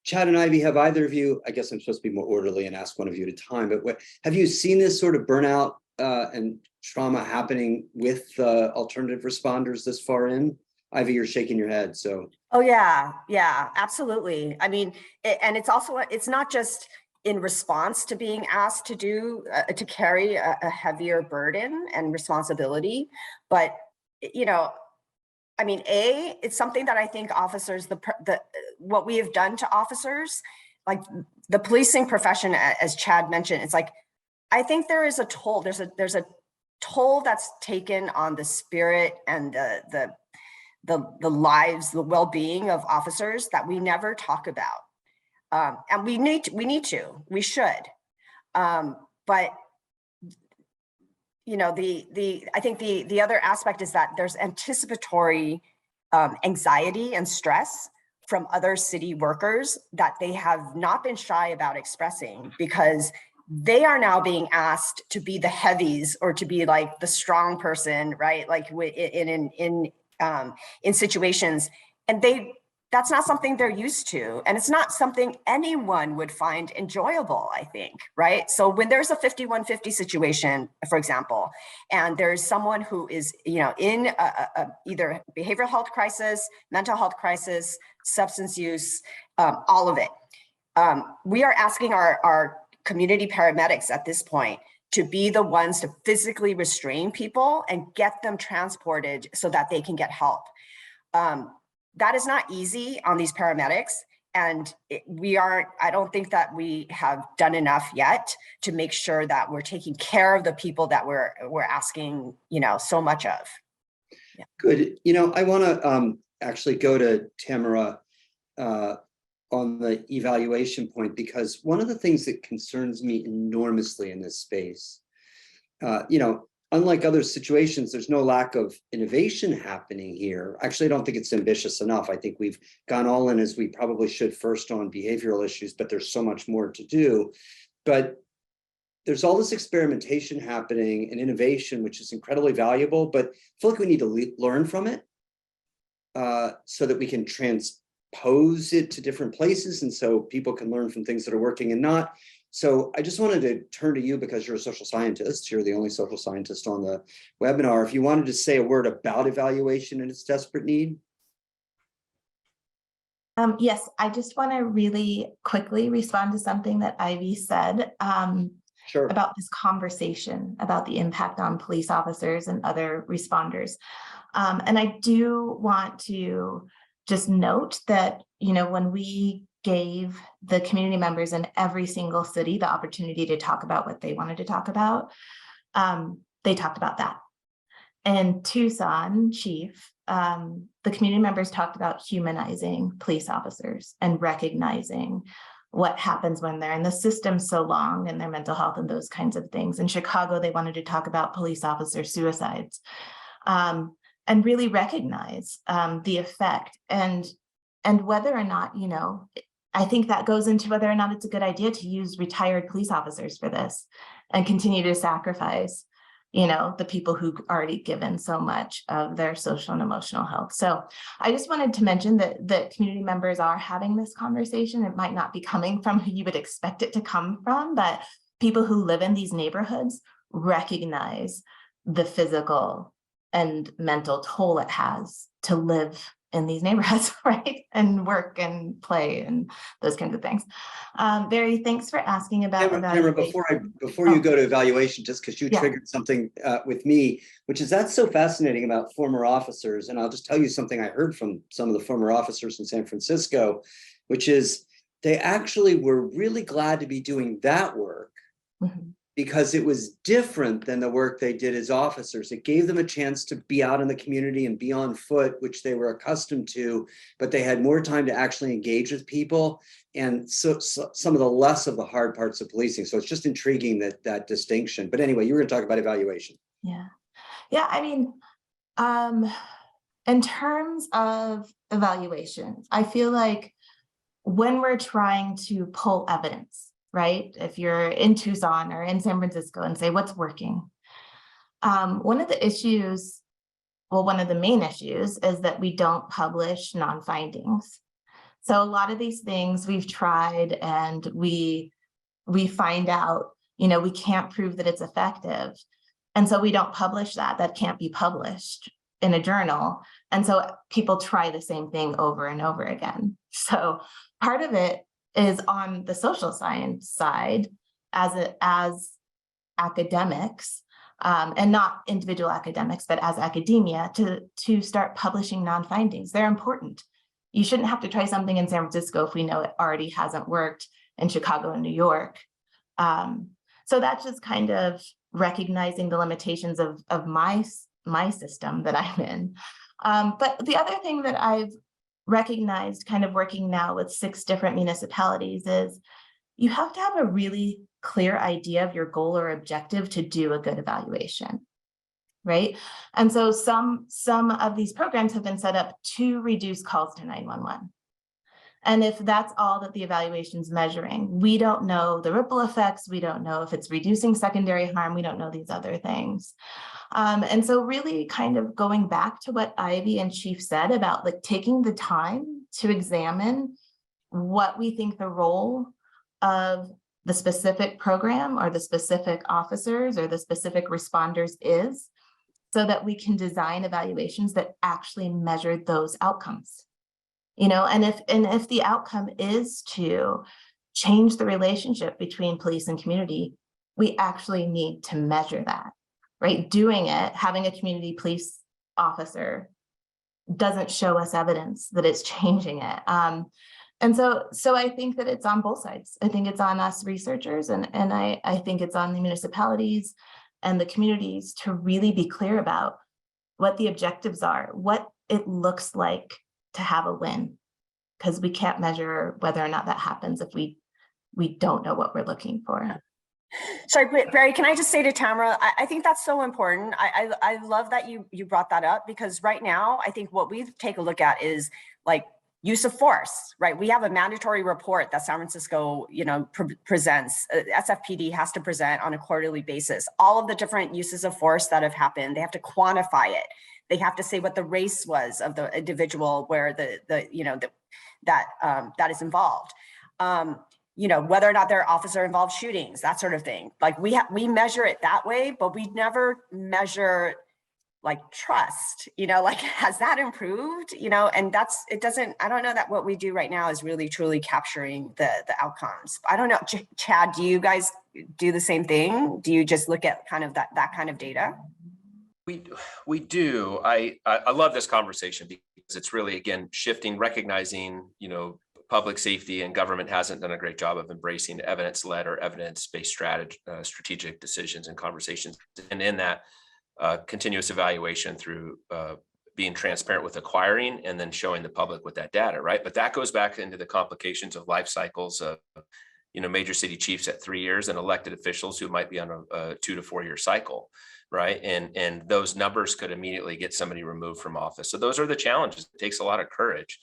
Chad and Ivy, have either of you? I guess I'm supposed to be more orderly and ask one of you at a time. But have you seen this sort of burnout and trauma happening with alternative responders this far in? Ivy, you're shaking your head, so. Oh yeah, absolutely. I mean, and it's not just in response to being asked to carry a heavier burden and responsibility, but I mean, it's something that I think officers, what we have done to officers, like the policing profession, as Chad mentioned, it's like, I think there is a toll. There's a toll that's taken on the spirit and the lives, the well-being of officers that we never talk about. And we should. But I think the other aspect is that there's anticipatory anxiety and stress from other city workers that they have not been shy about expressing, because they are now being asked to be the heavies or to be like the strong person, right? Like in situations, and that's not something they're used to, and it's not something anyone would find enjoyable, I think, right? So when there's a 5150 situation, for example, and there's someone who is in a either behavioral health crisis, mental health crisis, substance use, all of it, we are asking our community paramedics at this point to be the ones to physically restrain people and get them transported so that they can get help. That is not easy on these paramedics. And I don't think that we have done enough yet to make sure that we're taking care of the people that we're asking, so much of. Yeah. Good. I want to actually go to Tamara on the evaluation point, because one of the things that concerns me enormously in this space, unlike other situations, there's no lack of innovation happening here. Actually, I don't think it's ambitious enough. I think we've gone all in, as we probably should, first on behavioral issues, but there's so much more to do. But there's all this experimentation happening and innovation, which is incredibly valuable, but I feel like we need to learn from it so that we can transpose it to different places, and so people can learn from things that are working and not. So I just wanted to turn to you, because you're a social scientist. You're the only social scientist on the webinar. If you wanted to say a word about evaluation and its desperate need. Yes, I just want to really quickly respond to something that Ivy said Sure. about this conversation about the impact on police officers and other responders. And I do want to just note that, when we gave the community members in every single city the opportunity to talk about what they wanted to talk about. They talked about that. In Tucson, Chief, the community members talked about humanizing police officers and recognizing what happens when they're in the system so long and their mental health and those kinds of things. In Chicago, they wanted to talk about police officer suicides and really recognize the effect and whether or not, I think that goes into whether or not it's a good idea to use retired police officers for this and continue to sacrifice, the people who already given so much of their social and emotional health. So I just wanted to mention that community members are having this conversation. It might not be coming from who you would expect it to come from, but people who live in these neighborhoods recognize the physical and mental toll it has to live in these neighborhoods, right? And work and play and those kinds of things. Barry, thanks for asking about Tamara, before you go to evaluation, just because you triggered something with me, which is that's so fascinating about former officers. And I'll just tell you something I heard from some of the former officers in San Francisco, which is they actually were really glad to be doing that work. Mm-hmm. Because it was different than the work they did as officers. It gave them a chance to be out in the community and be on foot, which they were accustomed to, but they had more time to actually engage with people and so some of the less of the hard parts of policing. So it's just intriguing that distinction. But anyway, you were going to talk about evaluation. Yeah. I mean, in terms of evaluations, I feel like when we're trying to pull evidence, right? If you're in Tucson or in San Francisco and say, what's working? One of the main issues is that we don't publish non-findings. So a lot of these things we've tried and we find out, we can't prove that it's effective. And so we don't publish that. That can't be published in a journal. And so people try the same thing over and over again. So part of it is on the social science side as academics, and not individual academics, but as academia to start publishing non-findings. They're important. You shouldn't have to try something in San Francisco if we know it already hasn't worked in Chicago and New York. So that's just kind of recognizing the limitations of my system that I'm in. But the other thing that I've recognized kind of working now with 6 different municipalities is you have to have a really clear idea of your goal or objective to do a good evaluation, right? And so some of these programs have been set up to reduce calls to 911. And if that's all that the evaluation's measuring, we don't know the ripple effects. We don't know if it's reducing secondary harm. We don't know these other things. And so really kind of going back to what Ivy and Chief said about like taking the time to examine what we think the role of the specific program or the specific officers or the specific responders is, so that we can design evaluations that actually measure those outcomes. And if the outcome is to change the relationship between police and community, we actually need to measure that. Right? Doing it, having a community police officer doesn't show us evidence that it's changing it. And so I think that it's on both sides. I think it's on us researchers and I think it's on the municipalities and the communities to really be clear about what the objectives are, what it looks like to have a win, because we can't measure whether or not that happens if we don't know what we're looking for. Sorry, Barry, can I just say to Tamara, I think that's so important. I love that you brought that up, because right now, I think what we take a look at is like use of force, right? We have a mandatory report that San Francisco, presents. SFPD has to present on a quarterly basis, all of the different uses of force that have happened. They have to quantify it. They have to say what the race was of the individual where that is involved. Whether or not there are officer involved shootings, that sort of thing. Like we measure it that way, but we never measure like trust, like has that improved, and I don't know that what we do right now is really truly capturing the outcomes. I don't know, Chad, do you guys do the same thing? Do you just look at kind of that kind of data? We do. I love this conversation because it's really, again, shifting, recognizing, public safety and government hasn't done a great job of embracing evidence-led or evidence-based strategic decisions and conversations. And in that continuous evaluation through being transparent with acquiring and then showing the public with that data, right? But that goes back into the complications of life cycles of, major city chiefs at 3 years and elected officials who might be on a 2 to 4 year cycle, right? And those numbers could immediately get somebody removed from office. So those are the challenges. It takes a lot of courage.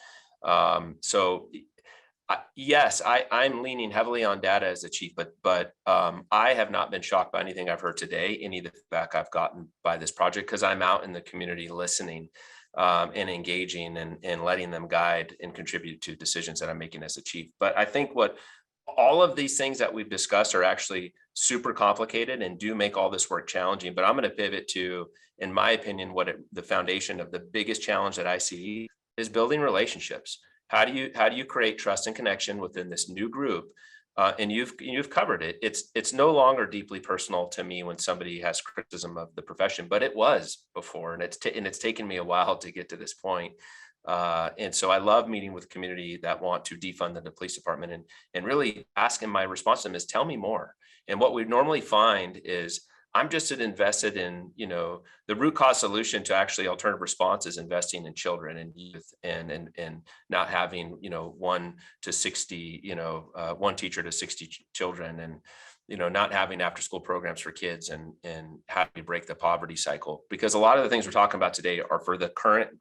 Yes, I'm leaning heavily on data as a chief, but I have not been shocked by anything I've heard today, any of the feedback I've gotten by this project, because I'm out in the community listening and engaging and letting them guide and contribute to decisions that I'm making as a chief. But I think what all of these things that we've discussed are actually super complicated and do make all this work challenging. But I'm going to pivot to, in my opinion, the foundation of the biggest challenge that I see is building relationships. How do you create trust and connection within this new group? And you've covered it. It's no longer deeply personal to me when somebody has criticism of the profession, but it was before, and it's taken me a while to get to this point. And so I love meeting with community that want to defund the police department and really asking. My response to them is, tell me more. And what we normally find is, I'm just invested in, the root cause solution to actually alternative response is investing in children and youth and not having, 1 to 60, one teacher to 60 children, and, not having after school programs for kids and how do we break the poverty cycle? Because a lot of the things we're talking about today are for the current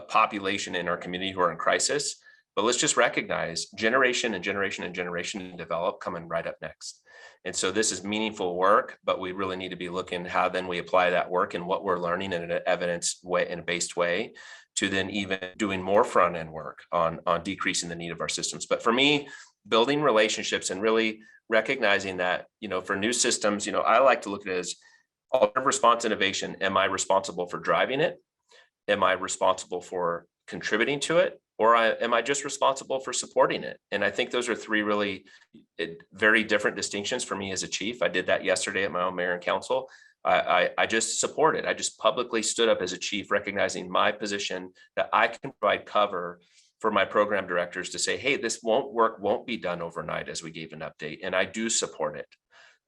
population in our community who are in crisis. But let's just recognize generation and generation and generation develop coming right up next. And so this is meaningful work, but we really need to be looking how then we apply that work and what we're learning in an evidence way, in a based way, to then even doing more front end work on decreasing the need of our systems. But for me, building relationships and really recognizing that, for new systems, I like to look at it as alternative response innovation. Am I responsible for driving it? Am I responsible for contributing to it? Or am I just responsible for supporting it? And I think those are three really very different distinctions for me as a chief. I did that yesterday at my own mayor and council. I just supported. I just publicly stood up as a chief, recognizing my position that I can provide cover for my program directors to say, hey, this won't be done overnight, as we gave an update. And I do support it.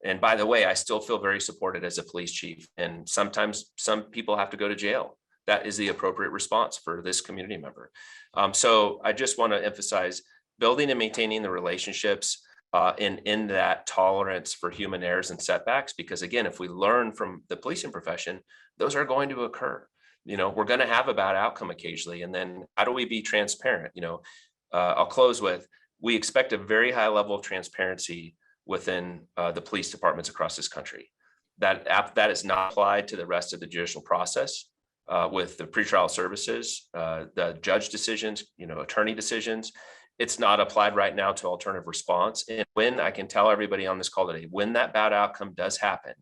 And by the way, I still feel very supported as a police chief. And sometimes some people have to go to jail. That is the appropriate response for this community member. So I just want to emphasize building and maintaining the relationships in that tolerance for human errors and setbacks, because again, if we learn from the policing profession, those are going to occur. We're going to have a bad outcome occasionally. And then how do we be transparent? I'll close with, we expect a very high level of transparency within the police departments across this country. That is not applied to the rest of the judicial process. With the pretrial services, the judge decisions, attorney decisions, it's not applied right now to alternative response. And when I can tell everybody on this call today, when that bad outcome does happen,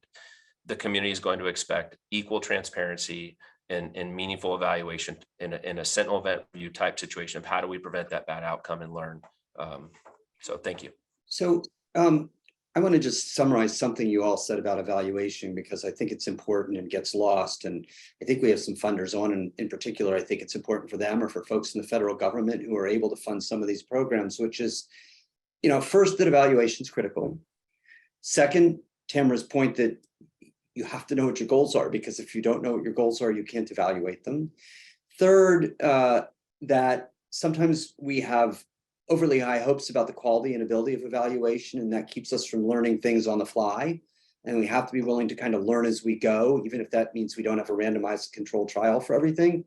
the community is going to expect equal transparency and meaningful evaluation in a sentinel event review type situation of how do we prevent that bad outcome and learn. So thank you. So I want to just summarize something you all said about evaluation, because I think it's important and gets lost. And I think we have some funders on, and in particular, I think it's important for them or for folks in the federal government who are able to fund some of these programs, which is, first, that evaluation is critical. Second, Tamara's point that you have to know what your goals are, because if you don't know what your goals are, you can't evaluate them. Third, that sometimes we have overly high hopes about the quality and ability of evaluation, and that keeps us from learning things on the fly. And we have to be willing to kind of learn as we go, even if that means we don't have a randomized controlled trial for everything.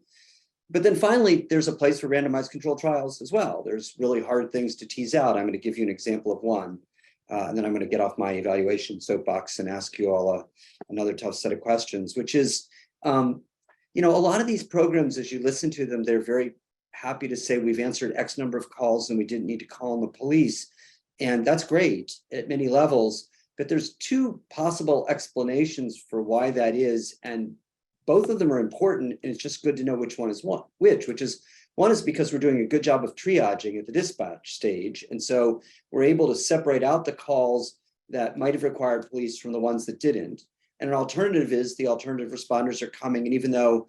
But then finally, there's a place for randomized controlled trials as well. There's really hard things to tease out. I'm going to give you an example of one, and then I'm going to get off my evaluation soapbox and ask you all another tough set of questions, which is, a lot of these programs, as you listen to them, they're very happy to say we've answered X number of calls and we didn't need to call on the police. And that's great at many levels, but there's two possible explanations for why that is. And both of them are important. And it's just good to know which one is which is one is because we're doing a good job of triaging at the dispatch stage. And so we're able to separate out the calls that might have required police from the ones that didn't. And an alternative is the alternative responders are coming. And even though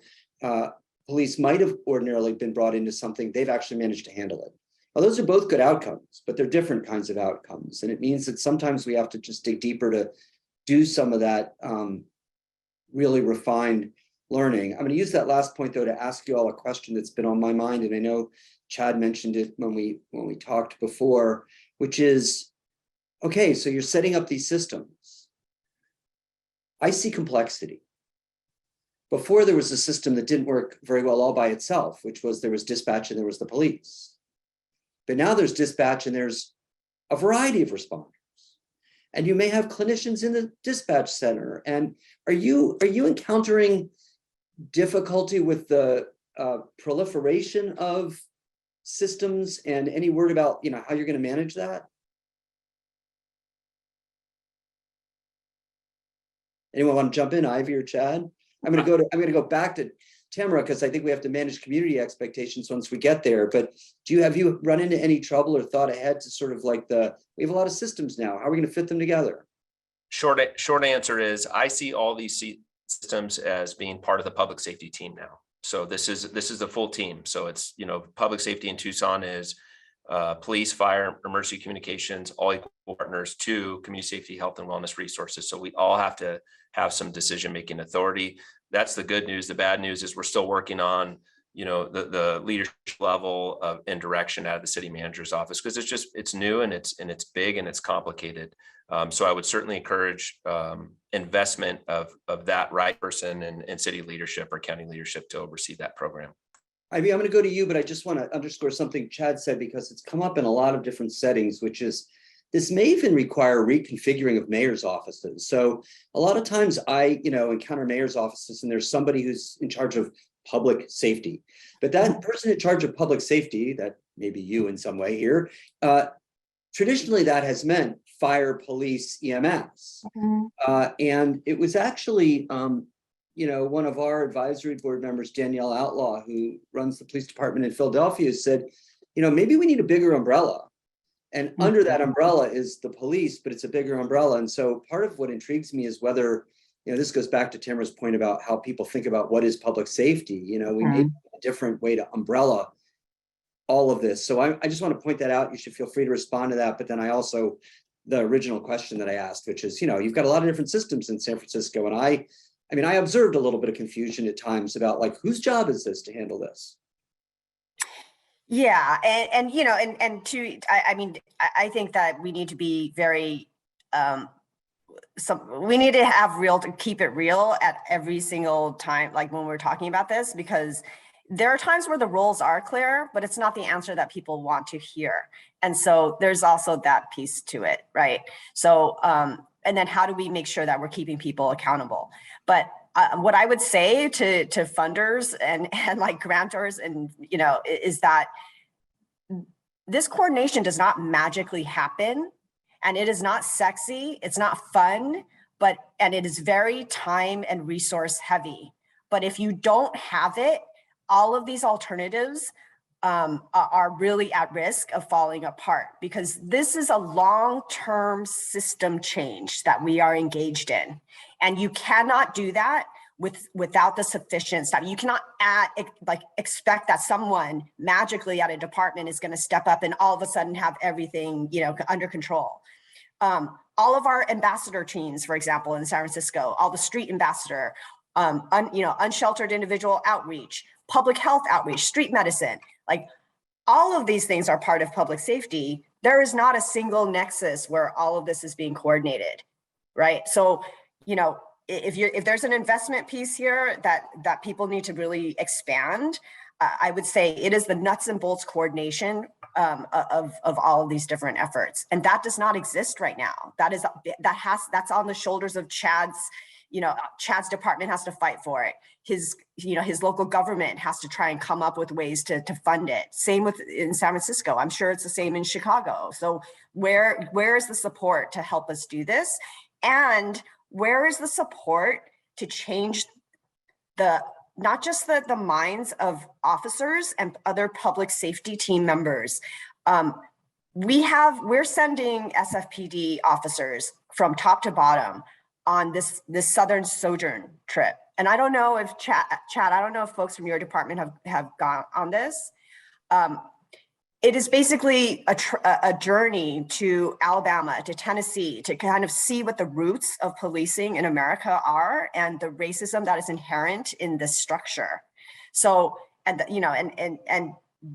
police might have ordinarily been brought into something, they've actually managed to handle it. Well, those are both good outcomes, but they're different kinds of outcomes. And it means that sometimes we have to just dig deeper to do some of that really refined learning. I'm going to use that last point, though, to ask you all a question that's been on my mind. And I know Chad mentioned it when we talked before, which is, okay, so you're setting up these systems. I see complexity. Before, there was a system that didn't work very well all by itself, which was there was dispatch and there was the police. But now there's dispatch and there's a variety of responders. And you may have clinicians in the dispatch center. And are you encountering difficulty with the proliferation of systems, and any word about how you're going to manage that? Anyone want to jump in, Ivy or Chad? I'm going to go back to Tamara, because I think we have to manage community expectations once we get there. But have you run into any trouble or thought ahead to sort of like we have a lot of systems now. How are we going to fit them together? Short answer is I see all these systems as being part of the public safety team now. So this is the full team. So it's, public safety in Tucson is police, fire, emergency communications, all equal partners to community safety, health, and wellness resources. So we all have to have some decision-making authority. That's the good news. The bad news is we're still working on, the leadership level of and direction out of the city manager's office, because it's new and it's big and it's complicated. So I would certainly encourage investment of that right person and city leadership or county leadership to oversee that program. Ivy, I'm going to go to you, but I just want to underscore something Chad said, because it's come up in a lot of different settings, which is this may even require reconfiguring of mayor's offices. So a lot of times I, encounter mayor's offices and there's somebody who's in charge of public safety, but that person in charge of public safety, that may be you in some way here, traditionally that has meant fire, police, EMS. And it was actually, one of our advisory board members, Danielle Outlaw, who runs the police department in Philadelphia, said, maybe we need a bigger umbrella. And under that umbrella is the police, but it's a bigger umbrella. And so part of what intrigues me is whether, this goes back to Tamara's point about how people think about what is public safety. We need a different way to umbrella all of this. So I just want to point that out. You should feel free to respond to that. But then the original question that I asked, which is, you've got a lot of different systems in San Francisco. And I observed a little bit of confusion at times about whose job is this to handle this? Yeah. I think that we need to be very, we need to keep it real at every single time, like when we're talking about this, because there are times where the roles are clear, but it's not the answer that people want to hear. And so there's also that piece to it, right? So, and then how do we make sure that we're keeping people accountable? But what I would say to funders and like grantors and, is that this coordination does not magically happen, and it is not sexy. It's not fun, and it is very time and resource heavy. But if you don't have it, all of these alternatives are really at risk of falling apart, because this is a long-term system change that we are engaged in. And you cannot do that without the sufficient staff. You cannot expect that someone magically at a department is going to step up and all of a sudden have everything, under control. All of our ambassador teams, for example, in San Francisco, all the street ambassador, unsheltered individual outreach, public health outreach, street medicine, all of these things are part of public safety. There is not a single nexus where all of this is being coordinated, right? So, if there's an investment piece here that people need to really expand, I would say it is the nuts and bolts coordination of all of these different efforts, and that does not exist right now. That's on the shoulders of Chad's. Chad's department has to fight for it. His local government has to try and come up with ways to fund it. Same in San Francisco. I'm sure it's the same in Chicago. So where is the support to help us do this? And where is the support to change not just the minds of officers and other public safety team members? We're sending SFPD officers from top to bottom on this Southern Sojourn trip. And I don't know if Chad, I don't know if folks from your department have gone on this. It is basically a journey to Alabama, to Tennessee, to kind of see what the roots of policing in America are and the racism that is inherent in this structure. So, and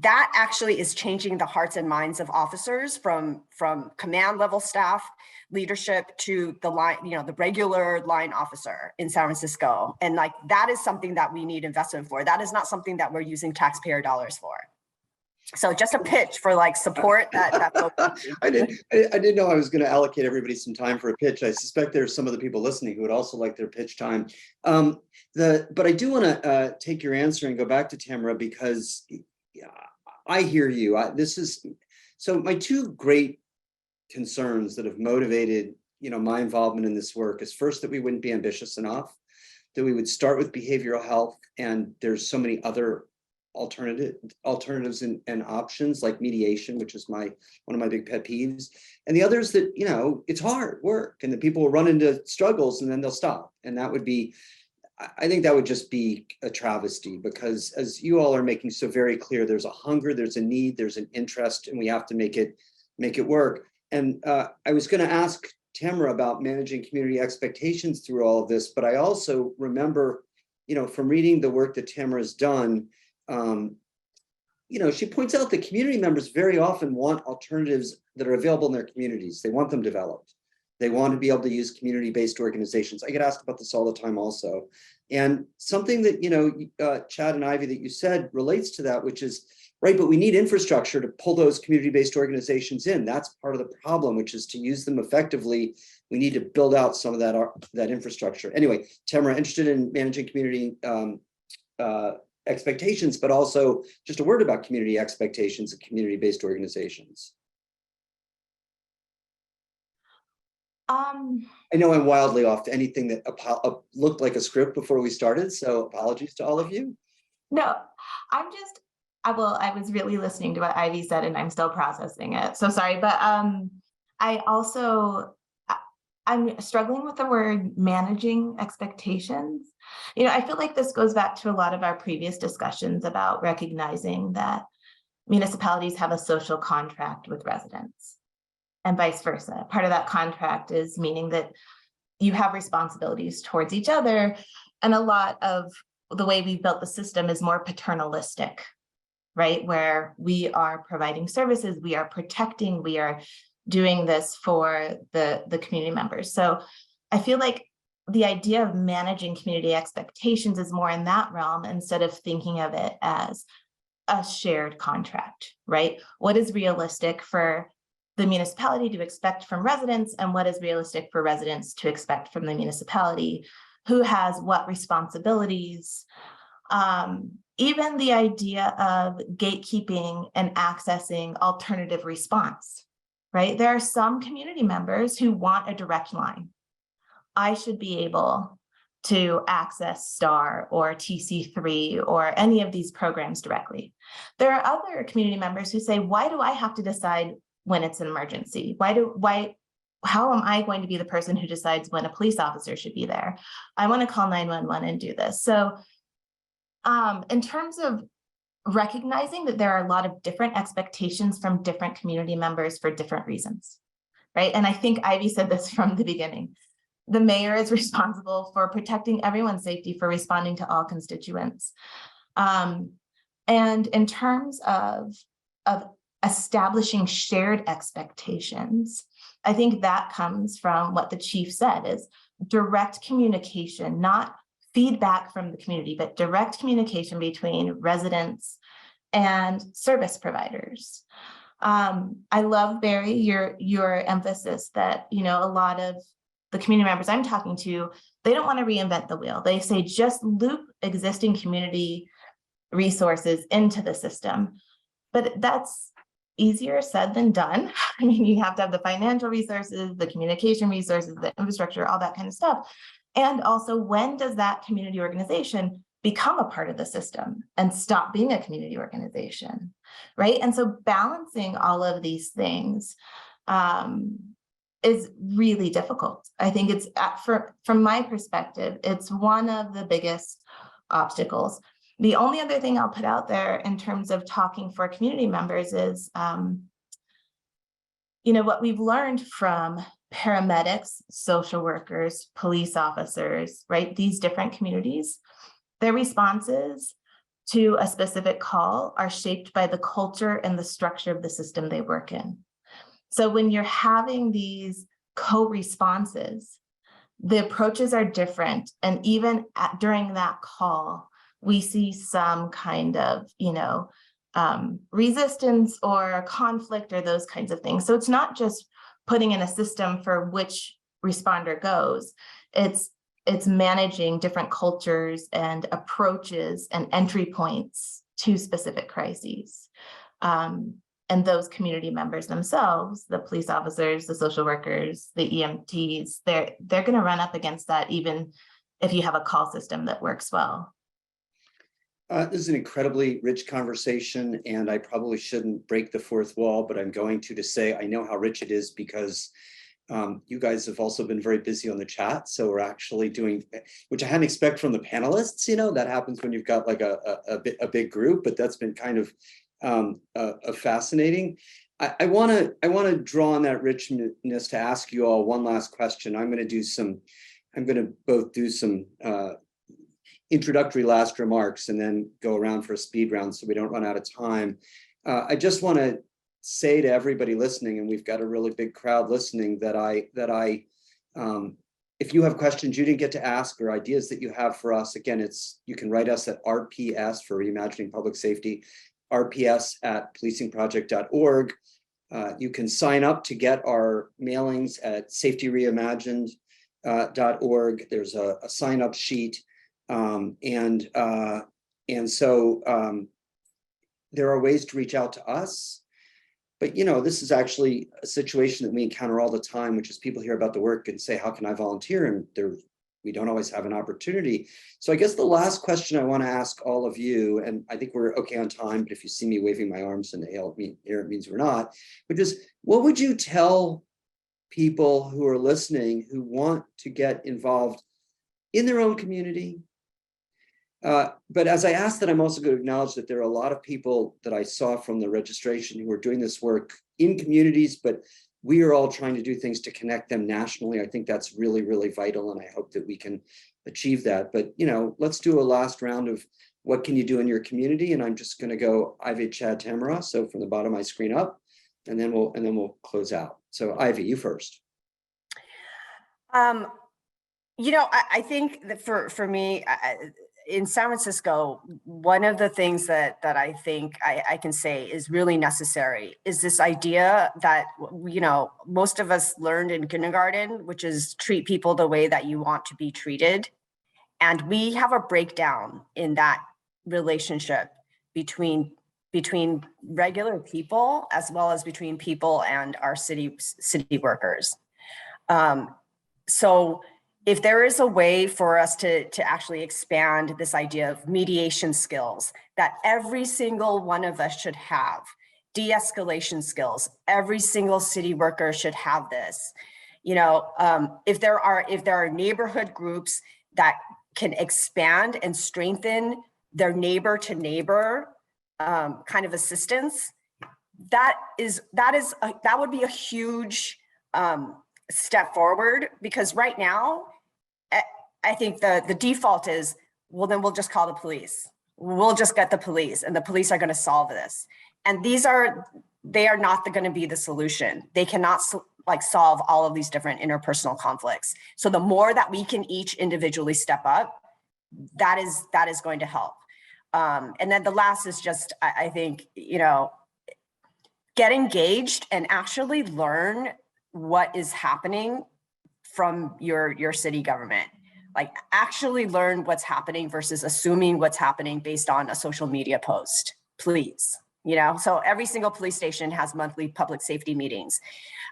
that actually is changing the hearts and minds of officers from command level staff, leadership, to the line, the regular line officer in San Francisco. And like, that is something that we need investment for. That is not something that we're using taxpayer dollars for. So just a pitch for like support that I didn't know I was going to allocate everybody some time for a pitch. I suspect there's some of the people listening who would also like their pitch time. But I do want to take your answer and go back to Tamara, because I hear you. So my two great concerns that have motivated, my involvement in this work is, first, that we wouldn't be ambitious enough, that we would start with behavioral health, and there's so many other alternatives and options like mediation, which is one of my big pet peeves. And the other is that, it's hard work, and that people will run into struggles and then they'll stop. And that would be, I think that would just be a travesty, because as you all are making so very clear, there's a hunger, there's a need, there's an interest, and we have to make it work. And I was going to ask Tamara about managing community expectations through all of this, but I also remember, from reading the work that Tamara's done, she points out that community members very often want alternatives that are available in their communities. They want them developed. They want to be able to use community-based organizations. I get asked about this all the time also. And something that, Chad and Ivy, that you said relates to that, which is, right, but we need infrastructure to pull those community-based organizations in. That's part of the problem, which is to use them effectively. We need to build out some of that infrastructure. Anyway, Tamara, interested in managing community expectations, but also just a word about community expectations of community-based organizations. I know I'm wildly off to anything that looked like a script before we started, so apologies to all of you. No, I was really listening to what Ivy said, and I'm still processing it. So sorry, but I'm struggling with the word managing expectations. I feel like this goes back to a lot of our previous discussions about recognizing that municipalities have a social contract with residents and vice versa. Part of that contract is meaning that you have responsibilities towards each other. And a lot of the way we've built the system is more paternalistic, right? Where we are providing services, we are protecting, we are doing this for the community members. So I feel like the idea of managing community expectations is more in that realm, instead of thinking of it as a shared contract, right? What is realistic for the municipality to expect from residents, and what is realistic for residents to expect from the municipality? Who has what responsibilities? Even the idea of gatekeeping and accessing alternative response. Right? There are some community members who want a direct line. I should be able to access STAR or TC3 or any of these programs directly. There are other community members who say, why do I have to decide when it's an emergency? How am I going to be the person who decides when a police officer should be there? I want to call 911 and do this. So in terms of recognizing that there are a lot of different expectations from different community members for different reasons, right? And I think Ivy said this from the beginning. The mayor is responsible for protecting everyone's safety, for responding to all constituents. And in terms of establishing shared expectations, I think that comes from what the chief said, is direct communication, not feedback from the community, but direct communication between residents and service providers. I love, Barry, your emphasis that, a lot of the community members I'm talking to, they don't want to reinvent the wheel. They say, just loop existing community resources into the system. But that's easier said than done. I mean, you have to have the financial resources, the communication resources, the infrastructure, all that kind of stuff. And also, when does that community organization become a part of the system and stop being a community organization, right? And so balancing all of these things is really difficult. I think it's, from my perspective, it's one of the biggest obstacles. The only other thing I'll put out there in terms of talking for community members is, what we've learned from paramedics, social workers, police officers, right? These different communities, their responses to a specific call are shaped by the culture and the structure of the system they work in. So when you're having these co-responses, the approaches are different. And even during that call, we see some kind of, resistance or conflict or those kinds of things. So it's not just putting in a system for which responder goes. It's managing different cultures and approaches and entry points to specific crises. And those community members themselves, the police officers, the social workers, the EMTs, they're going to run up against that even if you have a call system that works well. This is an incredibly rich conversation, and I probably shouldn't break the fourth wall, but I'm going to say I know how rich it is because you guys have also been very busy on the chat. So we're actually doing, which I hadn't expected from the panelists, that happens when you've got like a big group, but that's been kind of fascinating. I want to draw on that richness to ask you all one last question. I'm going to both do some introductory last remarks and then go around for a speed round so we don't run out of time. I just want to say to everybody listening, and we've got a really big crowd listening, that if you have questions you didn't get to ask or ideas that you have for us, again, you can write us at RPS for Reimagining Public Safety, rps@policingproject.org. You can sign up to get our mailings at safetyreimagined.org. There's a sign up sheet. And so there are ways to reach out to us, but this is actually a situation that we encounter all the time, which is people hear about the work and say, how can I volunteer? And we don't always have an opportunity. So I guess the last question I want to ask all of you, and I think we're okay on time, but if you see me waving my arms in the air, it means we're not, which is, what would you tell people who are listening who want to get involved in their own community? But as I ask that, I'm also going to acknowledge that there are a lot of people that I saw from the registration who are doing this work in communities, but we are all trying to do things to connect them nationally. I think that's really, really vital, and I hope that we can achieve that. But let's do a last round of what can you do in your community, and I'm just going to go Ivy, Chad, Tamara. So from the bottom of my screen up, and then we'll close out. So Ivy, you first. I think that for me, in San Francisco, one of the things that I think I can say is really necessary is this idea that, most of us learned in kindergarten, which is treat people the way that you want to be treated. And we have a breakdown in that relationship between regular people as well as between people and our city workers. So if there is a way for us to actually expand this idea of mediation skills that every single one of us should have, de-escalation skills, every single city worker should have this. If there are neighborhood groups that can expand and strengthen their neighbor to neighbor kind of assistance, that would be a huge step forward, because right now, I think the default is, well, then we'll just call the police. We'll just get the police, and the police are going to solve this. And they are not going to be the solution. They cannot solve all of these different interpersonal conflicts. So the more that we can each individually step up, that is going to help. And then the last is just, I think, get engaged and actually learn what is happening from your city government. Actually learn what's happening versus assuming what's happening based on a social media post, please. So every single police station has monthly public safety meetings.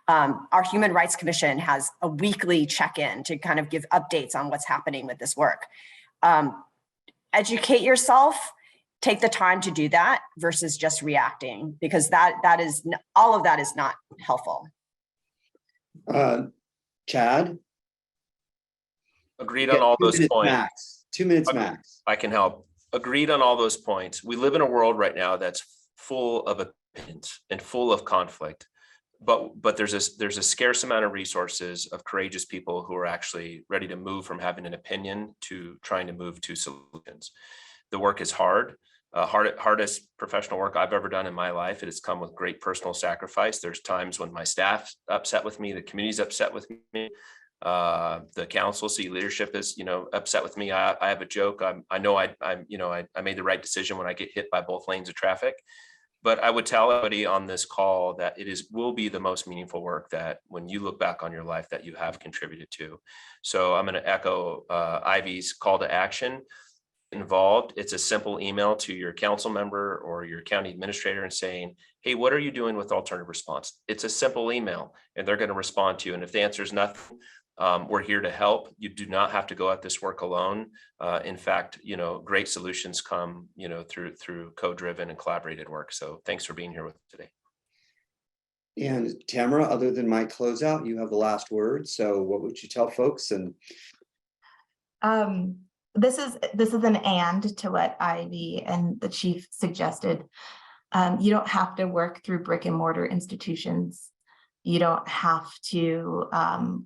Our Human Rights Commission has a weekly check-in to kind of give updates on what's happening with this work. Educate yourself, take the time to do that versus just reacting, because all of that is not helpful. Chad? Agreed on all those points. 2 minutes max. I can help. agreed on all those points. We live in a world right now that's full of opinions and full of conflict. But there's a scarce amount of resources of courageous people who are actually ready to move from having an opinion to trying to move to solutions. The work is hard. Hardest professional work I've ever done in my life. It has come with great personal sacrifice. There's times when my staff's upset with me, the community's upset with me, the council, city leadership is, upset with me. I have a joke. I know I made the right decision when I get hit by both lanes of traffic. But I would tell everybody on this call that will be the most meaningful work that when you look back on your life that you have contributed to. So I'm going to echo Ivy's call to action. Involved. It's a simple email to your council member or your county administrator and saying, hey, what are you doing with alternative response? It's a simple email and they're going to respond to you. And if the answer is nothing, we're here to help. You do not have to go at this work alone. In fact, great solutions come, through co-driven and collaborated work. So thanks for being here with us today. And Tamara, other than my closeout, you have the last word. So what would you tell folks? And this is an and to what Ivy and the chief suggested. You don't have to work through brick and mortar institutions. You don't have to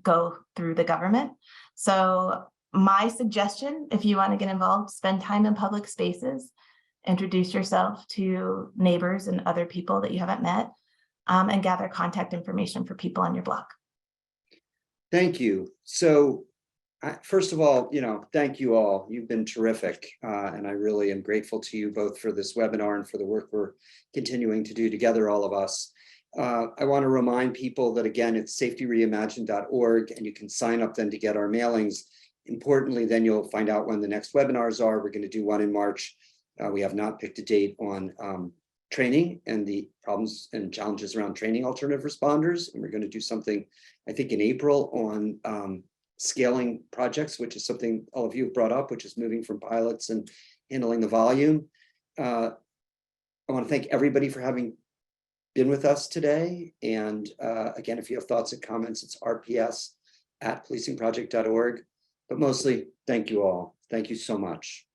go through the government. So my suggestion, if you want to get involved, spend time in public spaces, introduce yourself to neighbors and other people that you haven't met, and gather contact information for people on your block. thank you. So first of all, thank you all. You've been terrific. And I really am grateful to you both for this webinar and for the work we're continuing to do together, all of us. I want to remind people that, again, it's safetyreimagined.org, and you can sign up then to get our mailings. Importantly, then you'll find out when the next webinars are. We're going to do one in March. We have not picked a date on training and the problems and challenges around training alternative responders. And we're going to do something, I think, in April on scaling projects, which is something all of you have brought up, which is moving from pilots and handling the volume. I want to thank everybody for having been with us today. And again, if you have thoughts and comments, it's rps@policingproject.org. But mostly, thank you all. Thank you so much.